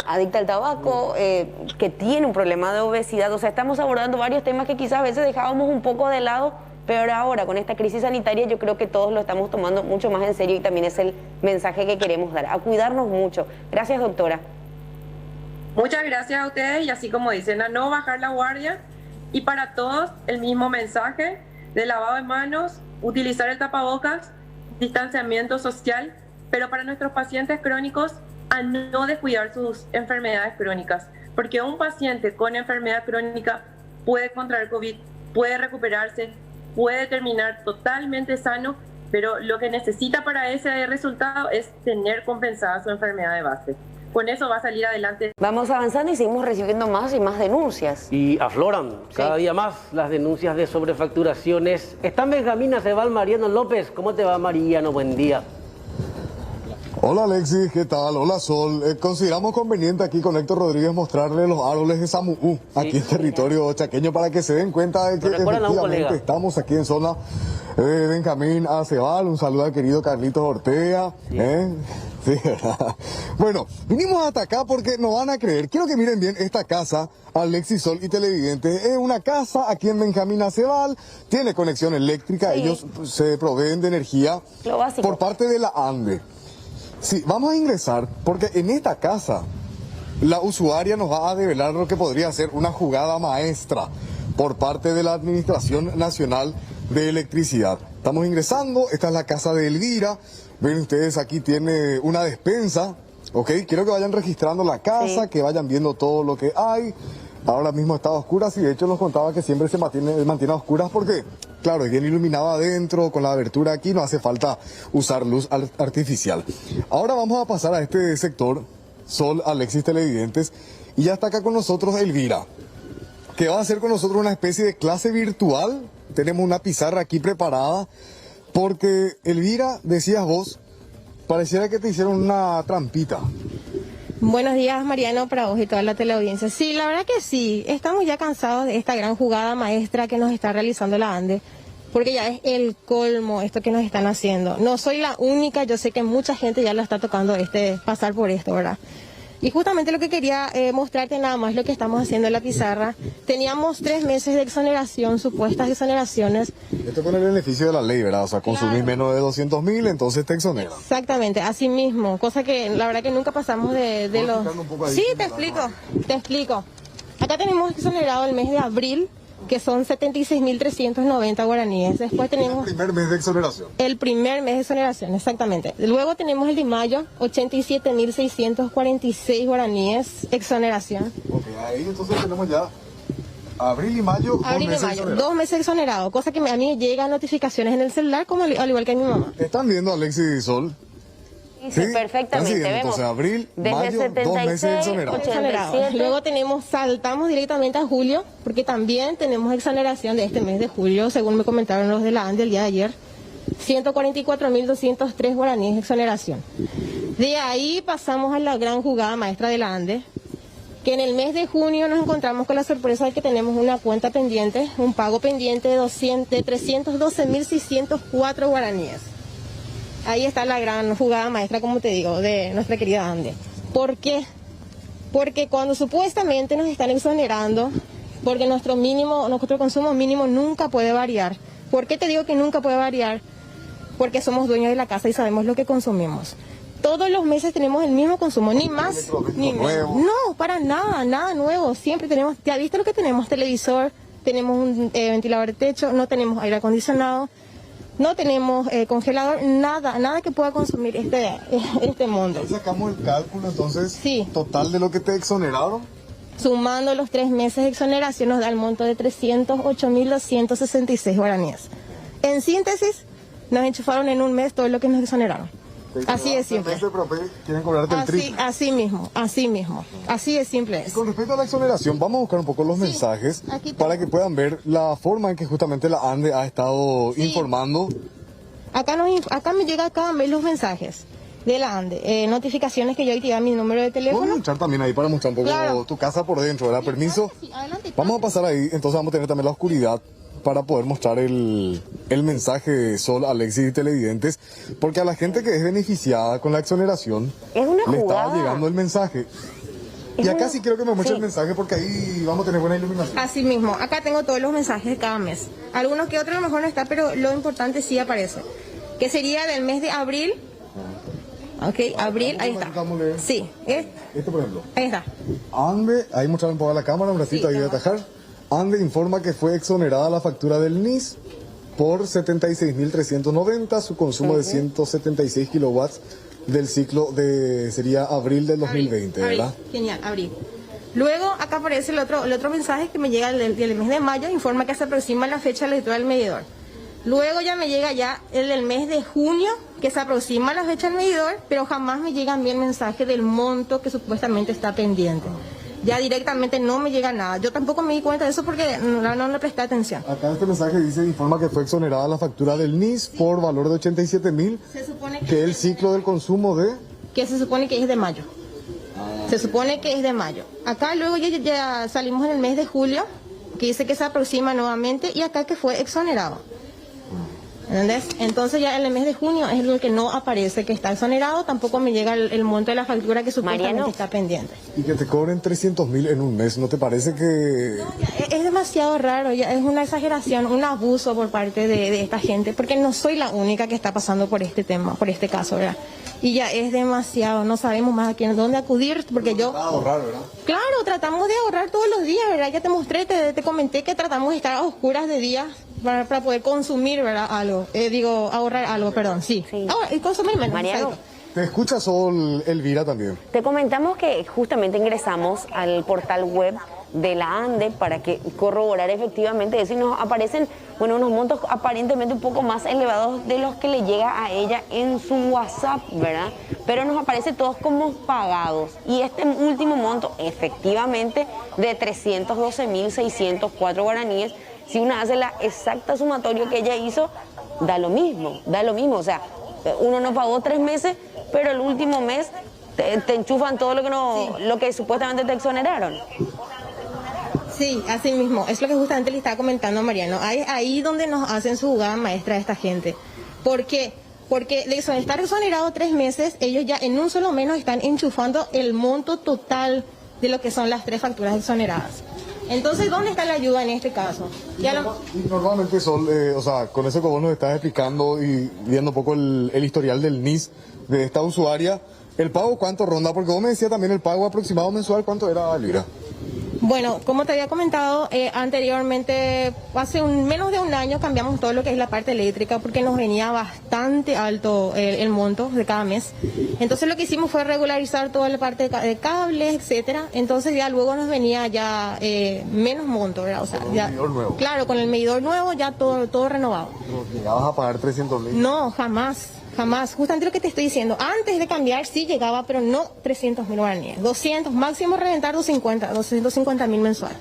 adicta al tabaco, que tiene un problema de obesidad. O sea, estamos abordando varios temas que quizás a veces dejábamos un poco de lado, pero ahora con esta crisis sanitaria yo creo que todos lo estamos tomando mucho más en serio y también es el mensaje que queremos dar, a cuidarnos mucho. Gracias, doctora. Muchas gracias a ustedes y así como dicen, a no bajar la guardia, y para todos el mismo mensaje de lavado de manos, utilizar el tapabocas, distanciamiento social, pero para nuestros pacientes crónicos a no descuidar sus enfermedades crónicas, porque un paciente con enfermedad crónica puede contraer COVID, puede recuperarse, puede terminar totalmente sano, pero lo que necesita para ese resultado es tener compensada su enfermedad de base. Con eso va a salir adelante. Vamos avanzando y seguimos recibiendo más y más denuncias. Y afloran cada día más las denuncias de sobrefacturaciones. Está en Benjamín Aceval, Mariano López. ¿Cómo te va, Mariano? Buen día. Hola Alexis, ¿qué tal? Hola Sol. Consideramos conveniente aquí con Héctor Rodríguez mostrarle los árboles de Samuú, aquí en territorio chaqueño, para que se den cuenta de que efectivamente estamos aquí en zona de Benjamín Aceval. Un saludo al querido Carlitos Ortega. Sí, ¿verdad? Bueno, vinimos hasta acá porque nos van a creer. Quiero que miren bien esta casa, Alexis, Sol y televidentes. Es una casa aquí en Benjamín Aceval, tiene conexión eléctrica, ellos se proveen de energía por parte de la ANDE. Sí, vamos a ingresar porque en esta casa la usuaria nos va a develar lo que podría ser una jugada maestra por parte de la Administración Nacional de Electricidad. Estamos ingresando, esta es la casa de Elvira. Ven ustedes, aquí tiene una despensa, ¿ok? Quiero que vayan registrando la casa, que vayan viendo todo lo que hay. Ahora mismo está a oscuras y de hecho nos contaba que siempre se mantiene a oscuras porque, claro, es bien iluminado adentro, con la abertura aquí, no hace falta usar luz artificial. Ahora vamos a pasar a este sector, Sol, Alexis, televidentes, y ya está acá con nosotros Elvira, que va a hacer con nosotros una especie de clase virtual. Tenemos una pizarra aquí preparada, porque Elvira, decías vos, pareciera que te hicieron una trampita. Buenos días, Mariano, para vos y toda la teleaudiencia. Sí, la verdad que sí, estamos ya cansados de esta gran jugada maestra que nos está realizando la ANDE, porque ya es el colmo esto que nos están haciendo. No soy la única, yo sé que mucha gente ya lo está tocando pasar por esto, ¿verdad? Y justamente lo que quería mostrarte nada más lo que estamos haciendo en la pizarra. Teníamos 3 meses de exoneración, supuestas exoneraciones. Esto con el beneficio de la ley, ¿verdad? O sea, consumís menos de 200.000, entonces te exonera. Exactamente, así mismo. Cosa que la verdad que nunca pasamos de los... Sí, te explico. Acá tenemos exonerado el mes de abril, que son 76.390 guaraníes. Después tenemos... El primer mes de exoneración. El primer mes de exoneración, exactamente. Luego tenemos el de mayo, 87.646 guaraníes, exoneración. Ok, ahí entonces tenemos ya abril y mayo, 2 meses exonerados. Cosa que a mí llegan notificaciones en el celular, como al igual que a mi mamá. ¿Están viendo, Alexis y Sol? Sí, perfectamente. Vemos. Entonces, abril, desde mayo, 76, 2 meses exonerados. Luego saltamos directamente a julio, porque también tenemos exoneración de este mes de julio, según me comentaron los de la ANDE el día de ayer. 144.203 guaraníes de exoneración. De ahí pasamos a la gran jugada maestra de la ANDE, que en el mes de junio nos encontramos con la sorpresa de que tenemos una cuenta pendiente, un pago pendiente de 312.604 guaraníes. Ahí está la gran jugada maestra, como te digo, de nuestra querida ANDE. ¿Por qué? Porque cuando supuestamente nos están exonerando, porque nuestro consumo mínimo nunca puede variar. ¿Por qué te digo que nunca puede variar? Porque somos dueños de la casa y sabemos lo que consumimos. Todos los meses tenemos el mismo consumo, ni más ni menos. No, para nada, nada nuevo. Siempre tenemos, ¿ya viste lo que tenemos? Televisor, tenemos un ventilador de techo, no tenemos aire acondicionado, no tenemos congelador, nada que pueda consumir este mundo. ¿Y sacamos el cálculo entonces total de lo que te exoneraron? Sumando los 3 meses de exoneración nos da el monto de 308.266 guaraníes. En síntesis, nos enchufaron en un mes todo lo que nos exoneraron. Así es simple. Quieren cobrarte el triple. Así mismo. Así es simple. Y con respecto a la exoneración, vamos a buscar un poco los mensajes para que puedan ver la forma en que justamente la ANDE ha estado informando. Acá me llega cada mes los mensajes de la ANDE, notificaciones que yo activé mi número de teléfono. Vamos a echar también ahí para mostrar un poco tu casa por dentro, ¿verdad? Permiso. Sí, adelante. Vamos a pasar ahí, entonces vamos a tener también la oscuridad para poder mostrar el mensaje de Sol, Alexis y televidentes, porque a la gente que es beneficiada con la exoneración le estaba llegando el mensaje. Y acá sí quiero que me muestre el mensaje porque ahí vamos a tener buena iluminación. Así mismo, acá tengo todos los mensajes de cada mes. Algunos que otros a lo mejor no está, pero lo importante sí aparece. Que sería del mes de abril. Ok, abril, ahí está. Sí, Este por ejemplo. Ahí está. ANDE, ahí mostrar un poco a la cámara, un ratito ahí de atajar. ANDE informa que fue exonerada la factura del NIS por 76.390, su consumo de 176 kilowatts del ciclo sería abril del 2020, ¿verdad? Genial, abril. Luego acá aparece el otro mensaje que me llega del mes de mayo, informa que se aproxima la fecha electoral del medidor. Luego ya me llega ya el del mes de junio, que se aproxima la fecha del medidor, pero jamás me llega a mí el mensaje del monto que supuestamente está pendiente. Ya directamente no me llega nada. Yo tampoco me di cuenta de eso porque no le presté atención. Acá este mensaje dice, informa que fue exonerada la factura del NIS por valor de 87.000, que es el ciclo del consumo de... Que se supone que es de mayo. Se supone que es de mayo. Acá luego ya salimos en el mes de julio, que dice que se aproxima nuevamente, y acá que fue exonerado. ¿Entendés? Entonces ya en el mes de junio es lo que no aparece que está exonerado, tampoco me llega el monto de la factura que supuestamente está pendiente. Y que te cobren 300.000 en un mes, ¿no te parece que...? No, ya es demasiado raro, ya es una exageración, un abuso por parte de esta gente, porque no soy la única que está pasando por este tema, por este caso, ¿verdad? Y ya es demasiado, no sabemos más a quién, dónde acudir, porque yo... ahorrar, ¿verdad? Claro, tratamos de ahorrar todos los días, ¿verdad? Ya te mostré, te comenté que tratamos de estar a oscuras de días para poder consumir, ¿verdad? Algo, ahorrar algo, perdón, sí. Y consumir menos. Mariano. Te escucha Sol, Elvira también. Te comentamos que justamente ingresamos al portal web de la ANDE para que corroborar efectivamente eso y nos aparecen, unos montos aparentemente un poco más elevados de los que le llega a ella en su WhatsApp, ¿verdad? Pero nos aparece todos como pagados y este último monto efectivamente de 312.604 guaraníes, si uno hace la exacta sumatoria que ella hizo, da lo mismo, o sea, uno no pagó 3 meses, pero el último mes te enchufan todo lo que supuestamente te exoneraron. Sí, así mismo, es lo que justamente le estaba comentando a Mariano, ahí donde nos hacen su jugada maestra a esta gente. ¿Por qué? Porque de estar exonerado 3 meses, ellos ya en un solo mes nos están enchufando el monto total de lo que son las 3 facturas exoneradas. Entonces, ¿dónde está la ayuda en este caso? Y normalmente, Sol, o sea, con eso que vos nos estás explicando y viendo un poco el historial del NIS de esta usuaria, ¿el pago cuánto ronda? Porque vos me decías también el pago aproximado mensual, ¿cuánto era, Elvira? Bueno, como te había comentado anteriormente, hace menos de un año cambiamos todo lo que es la parte eléctrica porque nos venía bastante alto el monto de cada mes. Entonces lo que hicimos fue regularizar toda la parte de cables, etcétera. Entonces ya luego nos venía ya menos monto, ¿verdad? O sea, con el medidor nuevo. Claro, con el medidor nuevo ya todo renovado. ¿Llegabas a pagar 300.000? No, jamás. Justamente lo que te estoy diciendo, antes de cambiar sí llegaba, pero no 300.000 guaraníes, 200, máximo reventar 250.000 mensual.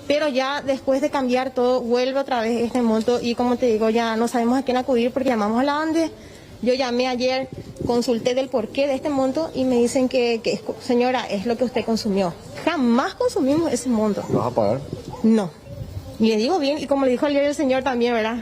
pero ya después de cambiar todo, vuelve otra vez este monto y como te digo, ya no sabemos a quién acudir porque llamamos a la ANDE. Yo llamé ayer, consulté del porqué de este monto y me dicen que señora, es lo que usted consumió. Jamás consumimos ese monto. ¿Vas a pagar? No. Y le digo bien, y como le dijo ayer el señor también, ¿verdad?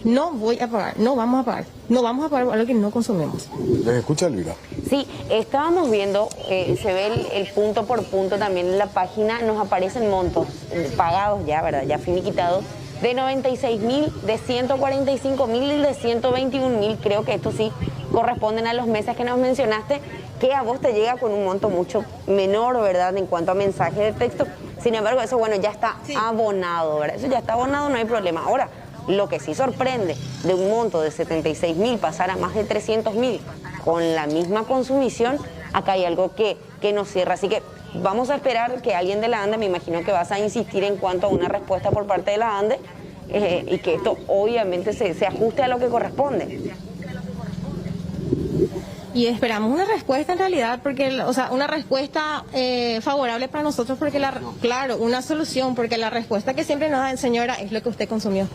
No voy a pagar, no vamos a pagar. No vamos a pagar algo que no consumimos. ¿Les escucha, Elvira? Sí, estábamos viendo, se ve el punto por punto también en la página, nos aparecen montos pagados ya, ¿verdad? Ya finiquitados, de 96.000, de 145.000 y de 121.000. Creo que estos sí corresponden a los meses que nos mencionaste, que a vos te llega con un monto mucho menor, ¿verdad? En cuanto a mensajes de texto. Sin embargo, eso, bueno, ya está abonado, ¿verdad? Eso ya está abonado, no hay problema. Ahora, lo que sí sorprende, de un monto de 76.000 pasar a más de 300.000 con la misma consumición, acá hay algo que nos cierra. Así que vamos a esperar que alguien de la ANDE, me imagino que vas a insistir en cuanto a una respuesta por parte de la ANDE, y que esto obviamente se ajuste a lo que corresponde. Y esperamos una respuesta en realidad, porque, o sea, una respuesta favorable para nosotros, porque claro, una solución, porque la respuesta que siempre nos da señora es lo que usted consumió.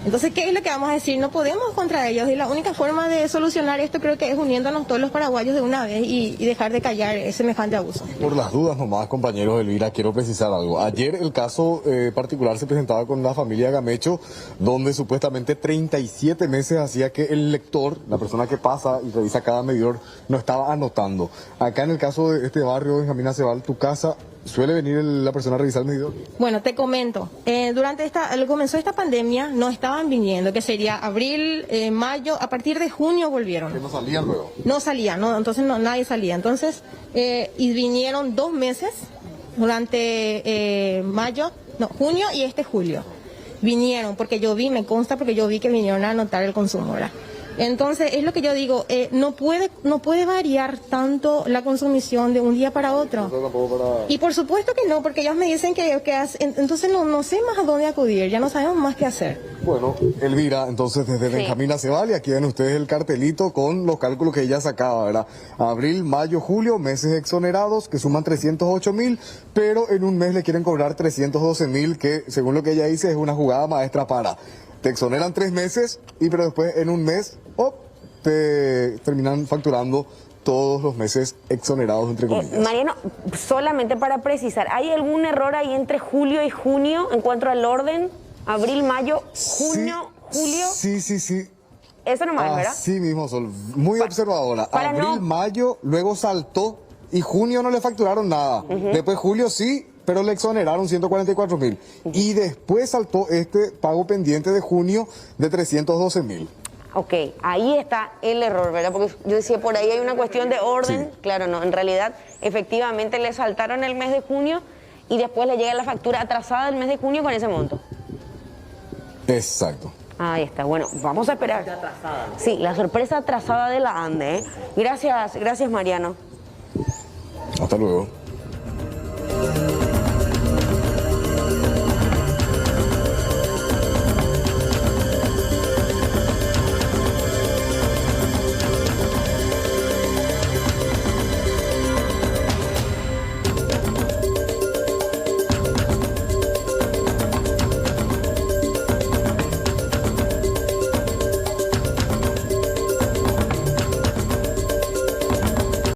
Entonces, ¿qué es lo que vamos a decir? No podemos contra ellos, y la única forma de solucionar esto creo que es uniéndonos todos los paraguayos de una vez y dejar de callar semejante abuso. Por las dudas nomás, compañeros, Elvira, quiero precisar algo. Ayer el caso particular se presentaba con la familia Gamecho, donde supuestamente 37 meses hacía que el lector, la persona que pasa y revisa cada medidor, no estaba anotando. Acá en el caso de este barrio, Benjamín Aceval, tu casa, ¿suele venir la persona a revisar el medidor? Bueno, te comento, durante comenzó esta pandemia, no estaban viniendo, que sería abril, mayo, a partir de junio volvieron. ¿Que no salían luego? No salían, no, entonces nadie salía. Entonces, y vinieron 2 meses, durante junio y julio. Vinieron, porque yo vi, me consta, porque yo vi que vinieron a anotar el consumo, ¿verdad? Entonces, es lo que yo digo, no puede variar tanto la consumición de un día para otro. Y por supuesto que no, porque ellos me dicen que entonces no sé más a dónde acudir, ya no sabemos más qué hacer. Bueno, Elvira, entonces desde Benjamín Aceval, y aquí ven ustedes el cartelito con los cálculos que ella sacaba, ¿verdad? Abril, mayo, julio, meses exonerados que suman 308.000, pero en un mes le quieren cobrar 312.000, que según lo que ella dice es una jugada maestra para... Te exoneran 3 meses, pero después en un mes, te terminan facturando todos los meses exonerados, entre comillas. Mariano, solamente para precisar, ¿hay algún error ahí entre julio y junio en cuanto al orden? Abril, mayo, junio, julio. Sí. Eso nomás, ¿verdad? Sí mismo, Sol. Muy observadora. Abril, mayo, luego saltó y junio no le facturaron nada. Después julio sí, pero le exoneraron 144.000. Y después saltó este pago pendiente de junio de 312.000. Ok, ahí está el error, ¿verdad? Porque yo decía, por ahí hay una cuestión de orden. Sí. Claro, no, en realidad, efectivamente le saltaron el mes de junio y después le llega la factura atrasada del mes de junio con ese monto. Exacto. Ahí está, bueno, vamos a esperar. Sí, la sorpresa atrasada de la ANDE, ¿eh? Gracias, Mariano. Hasta luego.